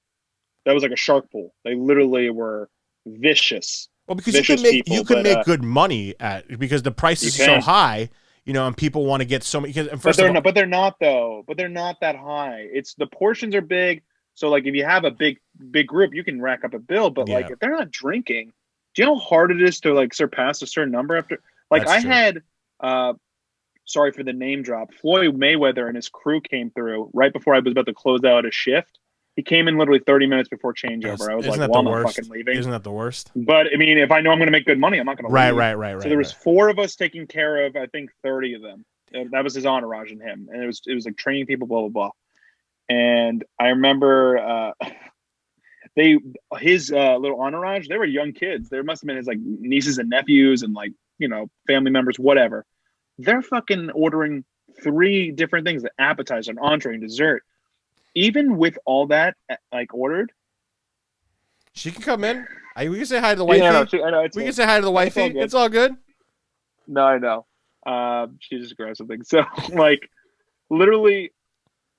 like a shark pool. They literally were vicious. Well, because you can make good money because the price is so high. And people want to get so many. But they're not though. But they're not that high. It's the portions are big. So like if you have a big group, you can rack up a bill. But like if they're not drinking, do you know how hard it is to like surpass a certain number after? Like I had, sorry for the name drop, Floyd Mayweather and his crew came through right before I was about to close out a shift. He came in literally 30 minutes before changeover. I was like, well, I'm not fucking leaving. Isn't that the worst? But, I mean, if I know I'm going to make good money, I'm not going to leave. Right. So there was 4 of us taking care of, I think, 30 of them. That was his entourage and him. And it was like training people, blah, blah, blah. And I remember his little entourage, they were young kids. There must have been his like nieces and nephews and like, family members, whatever. They're fucking ordering 3 different things, the appetizer, an entree, and dessert. Even with all that, like, ordered, she can come in. We can say hi to the wifey. Yeah, I know. We can say hi to the wifey. It's all good. No, I know. She just grabbed something. So, like, literally,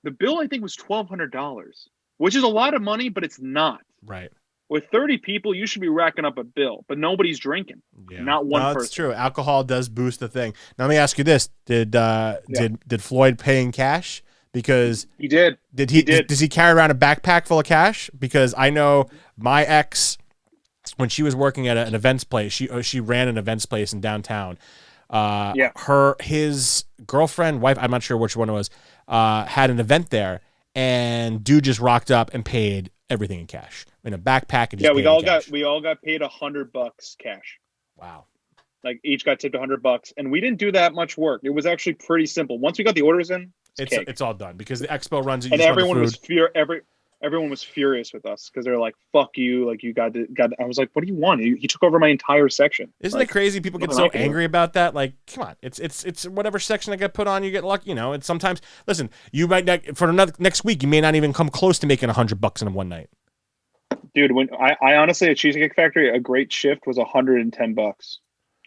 the bill I think was $1,200, which is a lot of money, but it's not. Right. With 30 people, you should be racking up a bill, but nobody's drinking. Yeah. Not one person. That's true. Alcohol does boost the thing. Now, let me ask you this: Did Floyd pay in cash? Because he did. Does he carry around a backpack full of cash? Because I know my ex, when she was working at an events place, she ran an events place in downtown. His girlfriend, wife, I'm not sure which one it was, had an event there, and dude just rocked up and paid everything in cash in a backpack. And we all got paid $100 cash. Wow. Like each got tipped $100, and we didn't do that much work. It was actually pretty simple. Once we got the orders in, it's all done because the expo runs it. And everyone was furious with us because they're like, "Fuck you!" Like you got. I was like, "What do you want?" He took over my entire section. Isn't it crazy? People get so angry about that. Like, come on, it's whatever section that got put on, you get lucky. And sometimes, listen, you might not for next week. You may not even come close to making $100 in one night. Dude, when I honestly at Cheesecake Factory, a great shift was $110.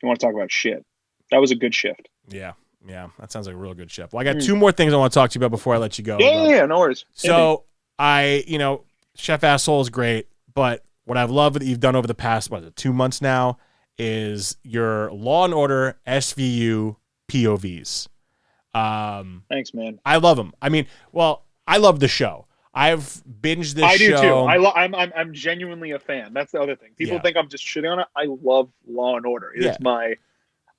You want to talk about shit? That was a good shift. Yeah. Yeah. That sounds like a real good shift. Well, I got two more things I want to talk to you about before I let you go. Yeah, no worries. So Chef Asshole is great, but what I've loved that you've done over the past, 2 months now, is your Law and Order SVU POVs. Thanks, man. I love them. I mean, well, I love the show. I've binged this show. I do too. I'm genuinely a fan. That's the other thing. People think I'm just shitting on it. I love Law and Order. It's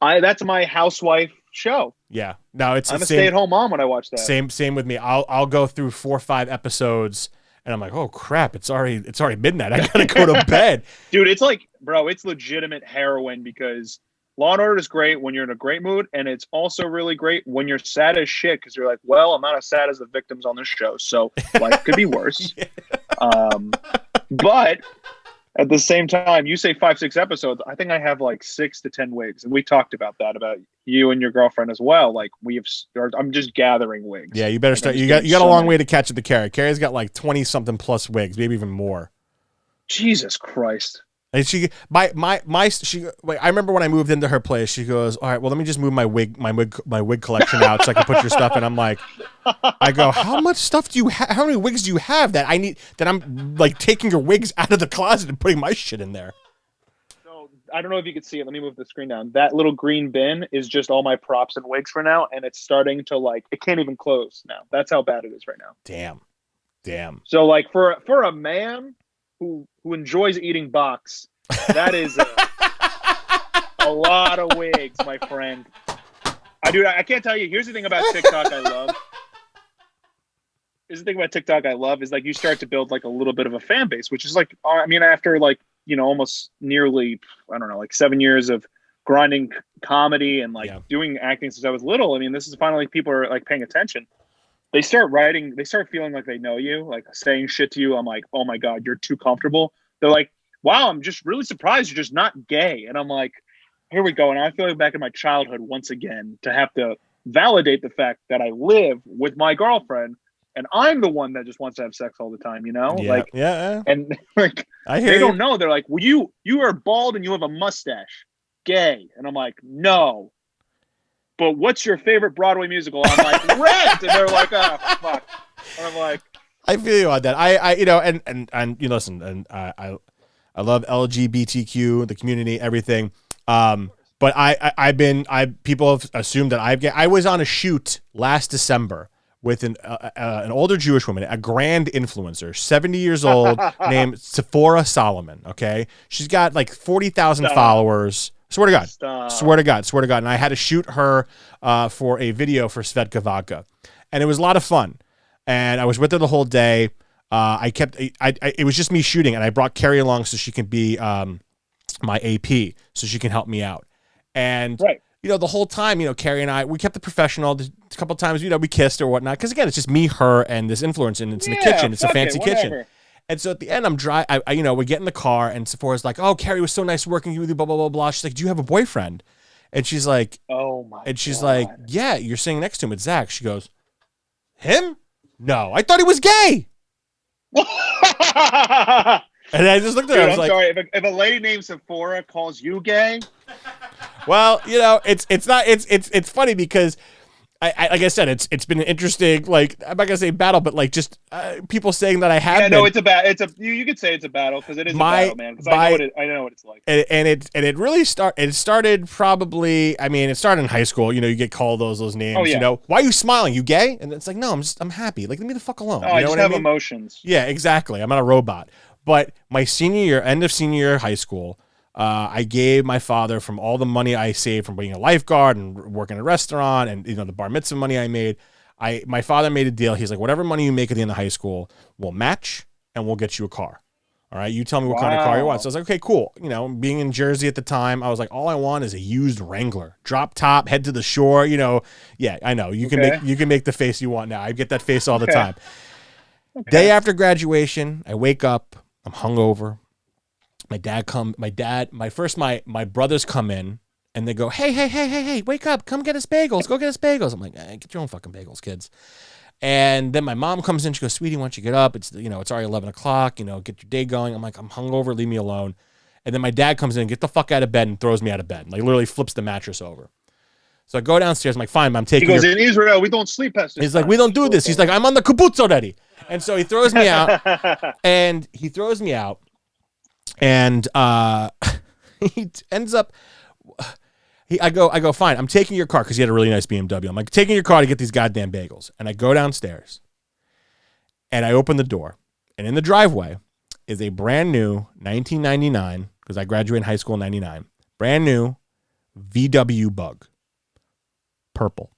that's my housewife show. Yeah. No, I'm a stay-at-home mom when I watch that. Same with me. I'll go through 4 or 5 episodes and I'm like, oh crap, it's already midnight. I gotta go to bed. Dude, it's like, bro, it's legitimate heroin because Law and Order is great when you're in a great mood, and it's also really great when you're sad as shit because you're like, well, I'm not as sad as the victims on this show, so life could be worse. But at the same time, you say 5, 6 episodes. I think I have like 6 to 10 wigs, and we talked about that about you and your girlfriend as well. Like I'm just gathering wigs. Yeah, you better start. You got a long way to catch up to Carrie. Carrie's got like 20 something plus wigs, maybe even more. Jesus Christ. And I remember when I moved into her place, she goes, all right, well, let me just move my wig collection out so I can put your stuff in. I'm like, I go, how much stuff do you have? How many wigs do you have that I'm like taking your wigs out of the closet and putting my shit in there? So I don't know if you could see it. Let me move the screen down. That little green bin is just all my props and wigs for now. And it's starting to it can't even close now. That's how bad it is right now. Damn. So like for a man who enjoys eating box, that is a lot of wigs, my friend. I can't tell you. Here's the thing about TikTok I love. Here's the thing about TikTok I love is like you start to build like a little bit of a fan base, which is like, I mean, after like, almost nearly, I don't know, like 7 years of grinding comedy and doing acting since I was little. I mean, this is finally people are like paying attention. They start writing, they start feeling like they know you, like saying shit to you. I'm like, oh my God, you're too comfortable. They're like, wow, I'm just really surprised you're just not gay. And I'm like, here we go. And I feel back in my childhood once again to have to validate the fact that I live with my girlfriend and I'm the one that just wants to have sex all the time, Yeah. And like, they don't know. They're like, well, you are bald and you have a mustache. Gay. And I'm like, no. But what's your favorite Broadway musical? I'm like, Rent. And they're like, oh, fuck. And I'm like, I feel you on that. Listen, and I love LGBTQ, the community, everything. But people have assumed that I was on a shoot last December with an older Jewish woman, a grand influencer, 70 years old, named Sephora Solomon. Okay. She's got like 40,000 followers. Swear to God. Stop. Swear to God. And I had to shoot her for a video for Svetka Vodka. And it was a lot of fun. And I was with her the whole day. It was just me shooting, and I brought Carrie along so she can be my AP, so she can help me out. And, the whole time, Carrie and I, we kept it professional. A couple of times, we kissed or whatnot. Because, again, it's just me, her, and this influencer, and it's in the kitchen. It's a fancy kitchen. And so at the end, I'm dry. We get in the car, and Sephora's like, "Oh, Carrie was so nice working with you." Blah blah blah blah. She's like, "Do you have a boyfriend?" And she's like, "Oh my." And she's like, "Yeah, you're sitting next to him. It's Zach." She goes, "Him? No, I thought he was gay." And I just looked at her. I was like, "Sorry, if a lady named Sephora calls you gay." Well, it's funny because. Like I said, it's been an interesting, like, I'm not gonna say battle, but like just people saying that I have. Yeah, no, it's a battle. You could say it's a battle because it is a battle, man. Because I know what it's like. And it really started probably. I mean, it started in high school. You get called those names. Oh, yeah. Why are you smiling? You gay? And it's like, no, I'm happy. Like, leave me the fuck alone. Oh, I just have emotions. Yeah, exactly. I'm not a robot. But my end of senior year of high school. I gave my father, from all the money I saved from being a lifeguard and working in a restaurant and the bar mitzvah money I made, my father made a deal. He's like, whatever money you make at the end of high school, we'll match and we'll get you a car. All right, you tell me what kind of car you want. So I was like, okay, cool. Being in Jersey at the time, I was like, all I want is a used Wrangler, drop top, head to the shore. Yeah, I know you can make the face you want now. I get that face all the time. Okay. Day after graduation, I wake up, I'm hungover. My brothers come in and they go, hey, wake up, come get us bagels, go get us bagels. I'm like, get your own fucking bagels, kids. And then my mom comes in, she goes, sweetie, why don't you get up? It's already 11 o'clock, get your day going. I'm like, I'm hungover, leave me alone. And then my dad comes in, get the fuck out of bed, and throws me out of bed. Like literally flips the mattress over. So I go downstairs. I'm like, fine, but I'm taking. He goes, in Israel, we don't sleep past this. He's like, we don't do this. He's like, I'm on the kibbutz already. And so he throws me out. And he ends up. I go, fine. I'm taking your car because he had a really nice BMW. I'm like, taking your car to get these goddamn bagels. And I go downstairs. And I open the door. And in the driveway is a brand new 1999, because I graduated high school in 99, brand new VW Bug. Purple.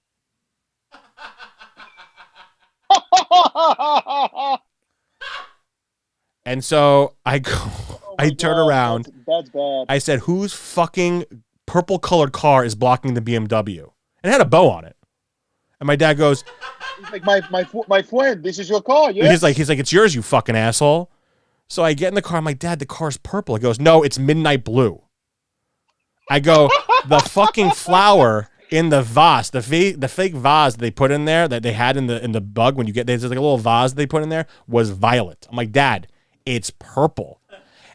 And so I go, I turn around. That's bad. I said, whose fucking purple colored car is blocking the BMW? And it had a bow on it. And my dad goes, He's like, my friend, this is your car, yeah? he's like, it's yours, you fucking asshole. So I get in the car. I'm like, Dad, the car's purple. He goes, no, it's midnight blue. I go, the fucking flower in the vase, the fake vase they put in there that they had in the Bug when you get there's like a little vase they put in there was violet. I'm like, Dad, it's purple.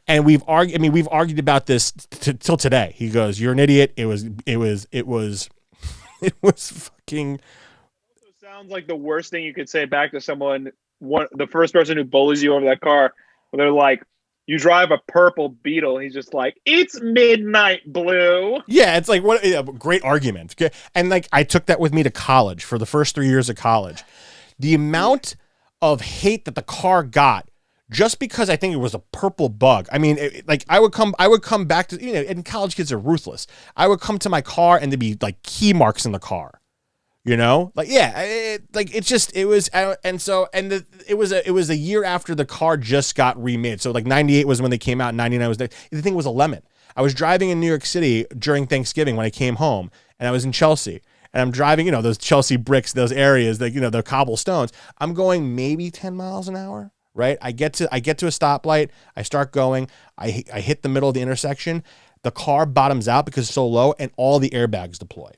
And we've argued about this till today. He goes, you're an idiot. It was fucking. Sounds like the worst thing you could say back to someone. The first person who bullies you over that car, where they're like, "You drive a purple Beetle." He's just like, "It's midnight blue." Yeah, it's like what a great argument. And like I took that with me to college for the first 3 years of college. The amount of hate that the car got just because I think it was a purple Bug. I mean, I would come back to, and college kids are ruthless. I would come to my car and there'd be like key marks in the car. It was a year after the car just got remade. So like 98 was when they came out. 99 was the thing was a lemon. I was driving in New York City during Thanksgiving when I came home, and I was in Chelsea, and I'm driving, those Chelsea bricks, those areas that, the cobblestones. I'm going maybe 10 miles an hour, right? I get to a stoplight. I start going. I hit the middle of the intersection. The car bottoms out because it's so low, and all the airbags deploy.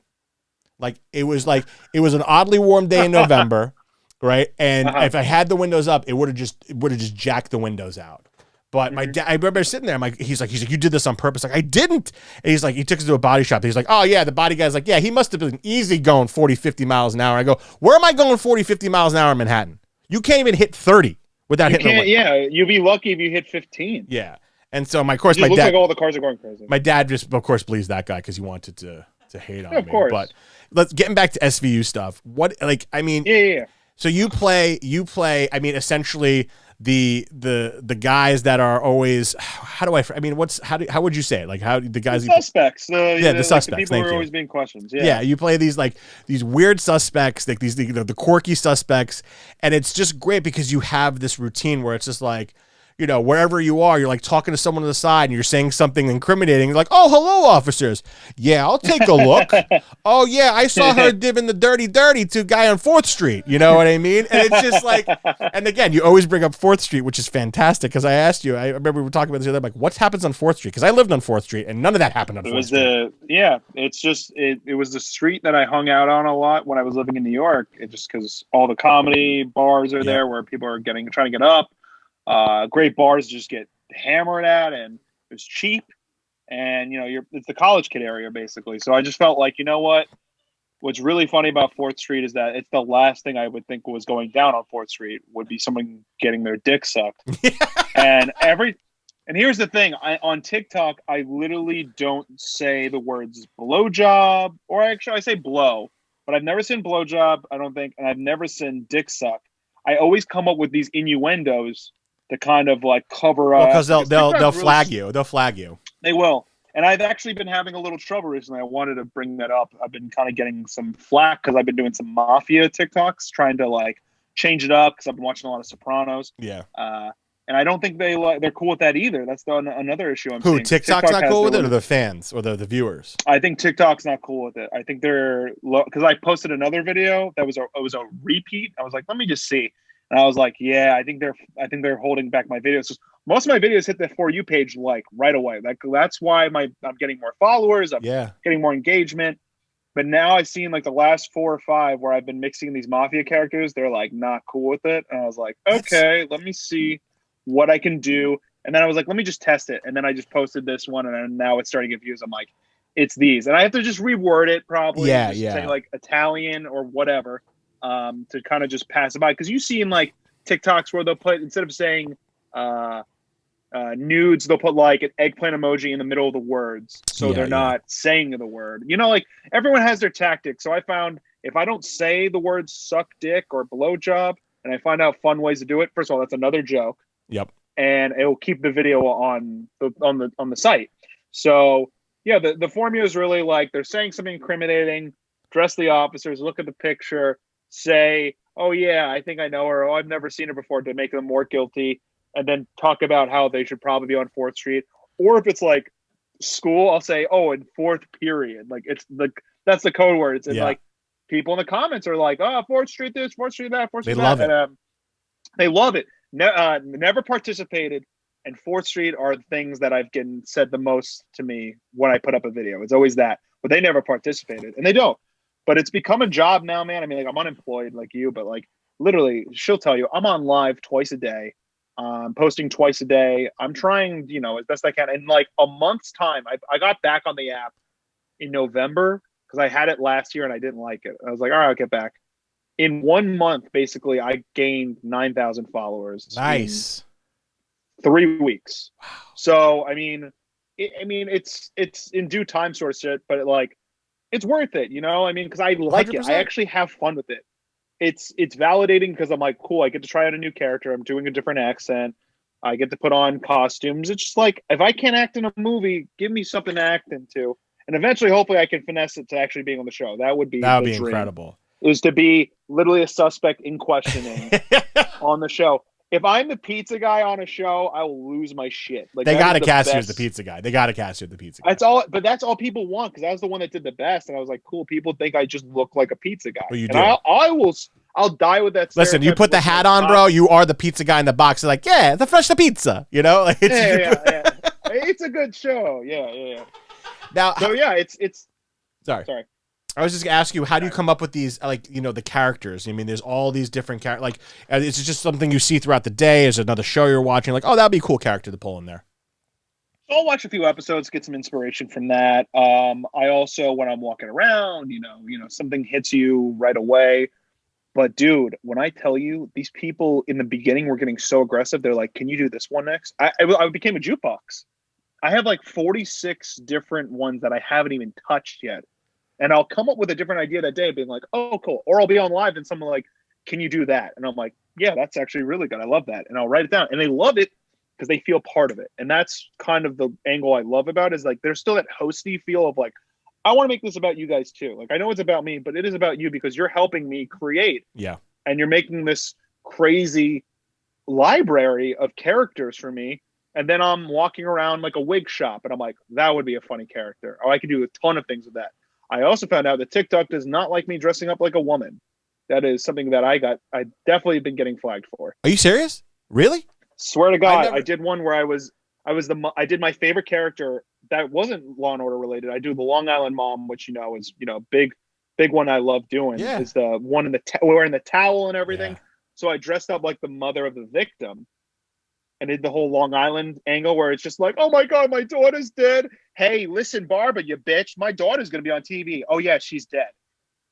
It was an oddly warm day in November, right? And if I had the windows up, it would have just jacked the windows out. But my dad, I remember sitting there. I'm like, he's like, you did this on purpose. Like, I didn't. And he's like, he took us to a body shop. He's like, oh yeah, the body guy's like, yeah, he must have been easy going 40, 50 miles an hour. I go, where am I going 40, 50 miles an hour in Manhattan? You can't even hit 30 without hitting the limit. Yeah, you'd be lucky if you hit 15. Yeah. And so my dad, looks like all the cars are going crazy. My dad just, of course, believes that guy because he wanted to hate on me. Of course. But getting back to SVU stuff. Yeah. So you play, essentially the guys that are always, how would you say it? Like how the guys, the suspects. The suspects. The people who are always being questions. Yeah. Yeah. You play these weird suspects, like these, the quirky suspects. And it's just great because you have this routine where it's just like, wherever you are, you're like talking to someone on the side and you're saying something incriminating. You're like, oh, hello, officers. Yeah, I'll take a look. Oh, yeah, I saw her giving the dirty to a guy on 4th Street. You know what I mean? And it's just like, and again, you always bring up 4th Street, which is fantastic because I asked you, I remember we were talking about this the other day, like, what happens on 4th Street? Because I lived on 4th Street and none of that happened on 4th Street. It was the street that I hung out on a lot when I was living in New York. Just because all the comedy bars are there where people are trying to get up. Great bars just get hammered at, and it's cheap, and it's the college kid area basically. So I just felt like, what's really funny about 4th Street is that it's the last thing I would think was going down on 4th Street would be someone getting their dick sucked. and here's the thing, on TikTok I literally don't say the words blowjob, or actually I say blow, but I've never seen blowjob, I don't think, and I've never seen dick suck. I always come up with these innuendos to kind of like cover up. Because they'll flag you. They'll flag you. They will. And I've actually been having a little trouble recently. I wanted to bring that up. I've been kind of getting some flack because I've been doing some mafia TikToks, trying to like change it up because I've been watching a lot of Sopranos. Yeah. And I don't think they're cool with that either. That's another issue I'm seeing. TikTok's not cool with it, or the fans, or the viewers? I think TikTok's not cool with it. I think they're because I posted another video that was a repeat. I was like, let me just see. And I was like, yeah, I think they're holding back my videos. Most of my videos hit the For You page like right away. That's why I'm getting more followers. I'm getting more engagement. But now I've seen like the last 4 or 5 where I've been mixing these mafia characters. They're like not cool with it. And I was like, okay, let me see what I can do And then I was like, let me just test it. And then I just posted this one, and then now it's starting to get views. I'm like, it's these. And I have to just reword it probably. Yeah, just yeah. say like Italian or whatever, to kind of just pass it by. Because you see in like TikToks where they'll put, instead of saying nudes, they'll put like an eggplant emoji in the middle of the words. So they're not saying the word. You know, like everyone has their tactics. So I found if I don't say the words suck dick or blowjob, and I find out fun ways to do it, first of all, that's another joke. Yep. And it will keep the video on the site. So yeah, the formula is really like they're saying something incriminating, dress the officers, look at the picture, say, oh yeah, I think I know her, oh I've never seen her before, to make them more guilty, and then talk about how they should probably be on 4th Street. Or if it's like school, I'll say, oh, in 4th period. Like it's that's the code word. It's like people in the comments are like, oh, 4th Street this, 4th Street that, 4th Street that. Love it. And, they love it. Never participated, and 4th Street are the things that I've gotten said the most to me when I put up a video. It's always that, but they never participated, and they don't. But it's become a job now, man. I mean, like I'm unemployed like you, but like literally, she'll tell you I'm on live twice a day, posting twice a day. I'm trying, you know, as best I can. In like a month's time, I got back on the app in November because I had it last year and I didn't like it. I was like, all right, I'll get back. In 1 month, basically, I gained 9,000 followers. Nice. 3 weeks. Wow. So, I mean, it's in due time sort of shit, but it's worth it, you know? I mean, because I like 100%. It. I actually have fun with it. It's validating because I'm like, cool, I get to try out a new character. I'm doing a different accent. I get to put on costumes. It's just like, if I can't act in a movie, give me something to act into. And eventually, hopefully, I can finesse it to actually being on the show. That would be incredible. Is to be literally a suspect in questioning on the show. If I'm the pizza guy on a show, I will lose my shit. Like they got to cast you as the pizza guy. They got to cast you as the pizza guy. That's all, but that's all people want because I was the one that did the best, and I was like, cool. People think I just look like a pizza guy. Well, you and do. I'll die with that. Listen, you put the hat on, bro. You are the pizza guy in the box. They're like, yeah, the fresh the pizza. You know, like, yeah. It's a good show. Yeah. Now, so yeah, it's. Sorry. I was just gonna ask you, how do you come up with these, like, you know, the characters? I mean, there's all these different characters. Like, is it just something you see throughout the day? Is it another show you're watching? Like, oh, that'd be a cool character to pull in there. So I'll watch a few episodes, get some inspiration from that. I also, when I'm walking around, you know, something hits you right away. But dude, when I tell you, these people in the beginning were getting so aggressive, they're like, "Can you do this one next?" I became a jukebox. I have like 46 different ones that I haven't even touched yet. And I'll come up with a different idea that day, being like, oh, cool. Or I'll be on live and someone like, can you do that? And I'm like, yeah, that's actually really good. I love that. And I'll write it down. And they love it because they feel part of it. And that's kind of the angle I love about it, is like, there's still that hosty feel of like, I want to make this about you guys too. Like, I know it's about me, but it is about you because you're helping me create. Yeah. And you're making this crazy library of characters for me. And then I'm walking around like a wig shop and I'm like, that would be a funny character. Oh, I could do a ton of things with that. I also found out that TikTok does not like me dressing up like a woman. That is something that I definitely been getting flagged for. Are you serious? Really? Swear to God, I did one where I did my favorite character that wasn't Law and Order related. I do the Long Island Mom, which, you know, is, you know, big one I love doing. Yeah. Is the one in wearing the towel and everything. Yeah. So I dressed up like the mother of the victim. And did the whole Long Island angle where it's just like, oh my God, my daughter's dead. Hey, listen, Barbara, you bitch, my daughter's going to be on TV. Oh yeah, she's dead.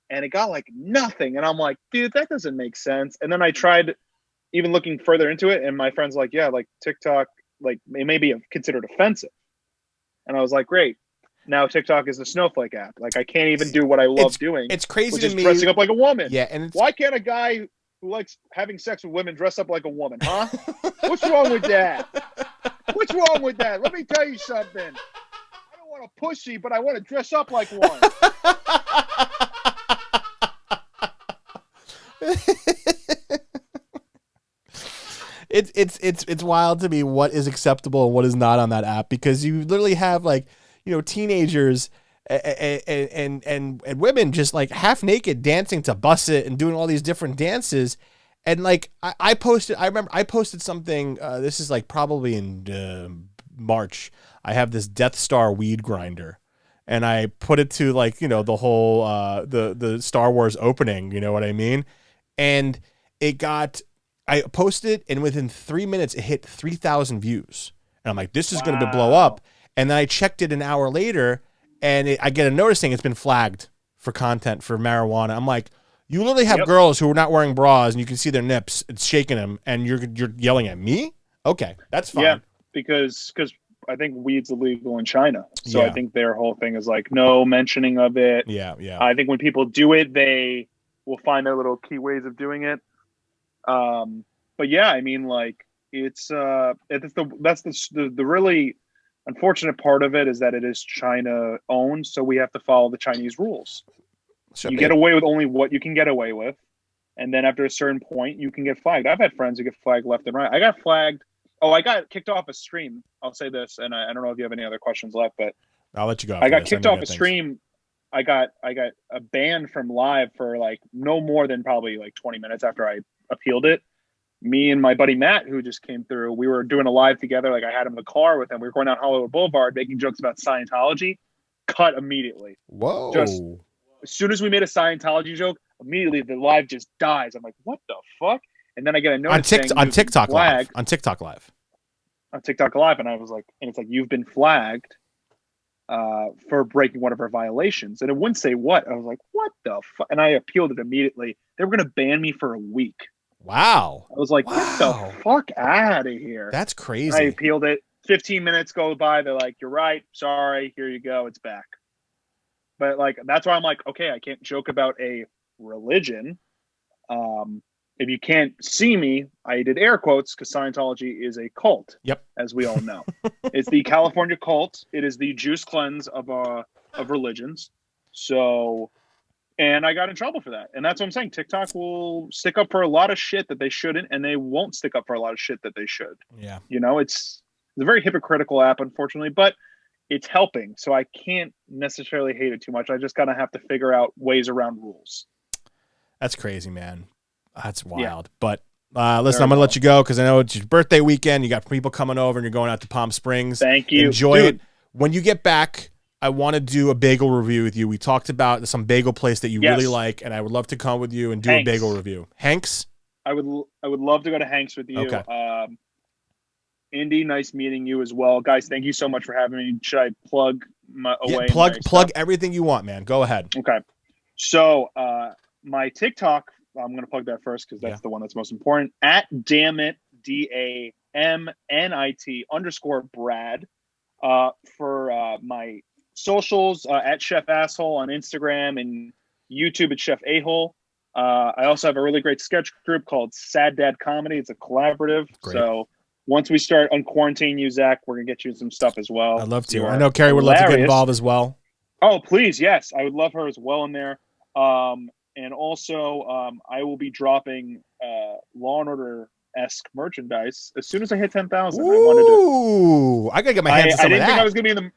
And it got like nothing. And I'm like, dude, that doesn't make sense. And then I tried even looking further into it. And my friend's like, yeah, like TikTok, like it may be considered offensive. And I was like, great. Now TikTok is a snowflake app. Like I can't even do what I love doing. It's crazy which to is me. Dressing up like a woman. Yeah. And why can't a guy who likes having sex with women dress up like a woman, huh? What's wrong with that? What's wrong with that? Let me tell you something. I don't want a pussy, but I want to dress up like one. It's wild to me what is acceptable and what is not on that app, because you literally have, like, you know, teenagers and women just like half naked dancing to Bust It and doing all these different dances. And like I remember I posted something, this is like probably in March. I have this Death Star weed grinder and I put it to, like, you know, the whole the Star Wars opening, you know what I mean? And I posted it, and within 3 minutes it hit 3,000 views. And I'm like, this is going to blow up. And then I checked it an hour later, and I get a notice saying it's been flagged for content for marijuana. I'm like, you literally have girls who are not wearing bras, and you can see their nips. It's shaking them, and you're yelling at me? Okay, that's fine. Yeah, because I think weed's illegal in China. So I think their whole thing is like no mentioning of it. Yeah. I think when people do it, they will find their little key ways of doing it. But yeah, I mean, like that's the really unfortunate part of it is that it is China owned, so we have to follow the Chinese rules. You get away with only what you can get away with, and then after a certain point, you can get flagged. I've had friends who get flagged left and right. I got flagged. Oh, I got kicked off a stream. I'll say this, and I don't know if you have any other questions left, but I'll let you go. I got kicked off a stream. I got a ban from live for like no more than probably like 20 minutes after I appealed it. Me and my buddy Matt, who just came through, we were doing a live together. Like I had him in the car with him. We were going down Hollywood Boulevard making jokes about Scientology. Cut immediately. Whoa. Just as soon as we made a Scientology joke, immediately the live just dies. I'm like, what the fuck? And then I get a notice on TikTok Live. On TikTok Live. On TikTok Live, and I was like, and it's like, you've been flagged for breaking one of our violations. And it wouldn't say what. I was like, what the fuck? And I appealed it immediately. They were going to ban me for a week. Wow. I was like, get the fuck out of here. That's crazy. I appealed it. 15 minutes go by. They're like, you're right. Sorry. Here you go. It's back. But like, that's why I'm like, okay, I can't joke about a religion. If you can't see me, I did air quotes because Scientology is a cult. Yep. As we all know. It's the California cult. It is the juice cleanse of religions. So, and I got in trouble for that. And that's what I'm saying. TikTok will stick up for a lot of shit that they shouldn't, and they won't stick up for a lot of shit that they should. Yeah. You know, it's a very hypocritical app, unfortunately, but it's helping. So I can't necessarily hate it too much. I just gotta have to figure out ways around rules. That's crazy, man. That's wild. Yeah. But listen, I'm going to let you go because I know it's your birthday weekend. You got people coming over and you're going out to Palm Springs. Thank you. Enjoy it. When you get back, I want to do a bagel review with you. We talked about some bagel place that you really like, and I would love to come with you and do a bagel review. Hanks? I would love to go to Hanks with you. Okay. Indy, nice meeting you as well. Guys, thank you so much for having me. Should I plug plug everything you want, man. Go ahead. Okay. So my TikTok, I'm going to plug that first because that's the one that's most important. At dammit, DAMNIT _ for my socials, at Chef Asshole on Instagram and YouTube at Chef Ahole. I also have a really great sketch group called Sad Dad Comedy. It's a collaborative. Great. So once we start unquarantining you, Zach, we're going to get you some stuff as well. I'd love to. I know Carrie would love to get involved as well. Oh, please. Yes. I would love her as well in there. And also, I will be dropping Law and Order-esque merchandise as soon as I hit 10,000. Ooh, I gotta get my hands on some of that. I didn't think I was gonna be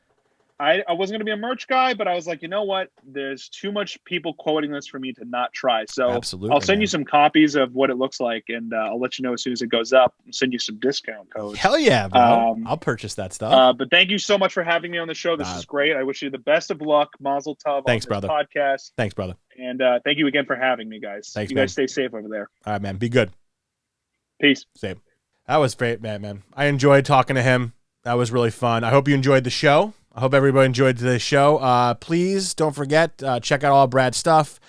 I wasn't gonna be a merch guy, but I was like, you know what? There's too much people quoting this for me to not try. So absolutely, I'll send you some copies of what it looks like, and I'll let you know as soon as it goes up. I'll send you some discount codes. Hell yeah, bro! I'll purchase that stuff. But thank you so much for having me on the show. This is great. I wish you the best of luck. Mazel tov. Thanks, on this brother. Podcast. Thanks, brother. And thank you again for having me, guys. Thanks, you guys stay safe over there. All right, man. Be good. Peace. Same. That was great, man. I enjoyed talking to him. That was really fun. I hope you enjoyed the show. I hope everybody enjoyed today's show. Please don't forget, check out all Brad's stuff.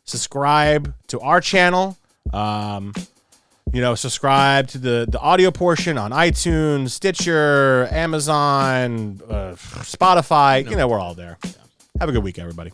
Subscribe to our channel. Subscribe to the audio portion on iTunes, Stitcher, Amazon, Spotify. We're all there. Have a good week, everybody.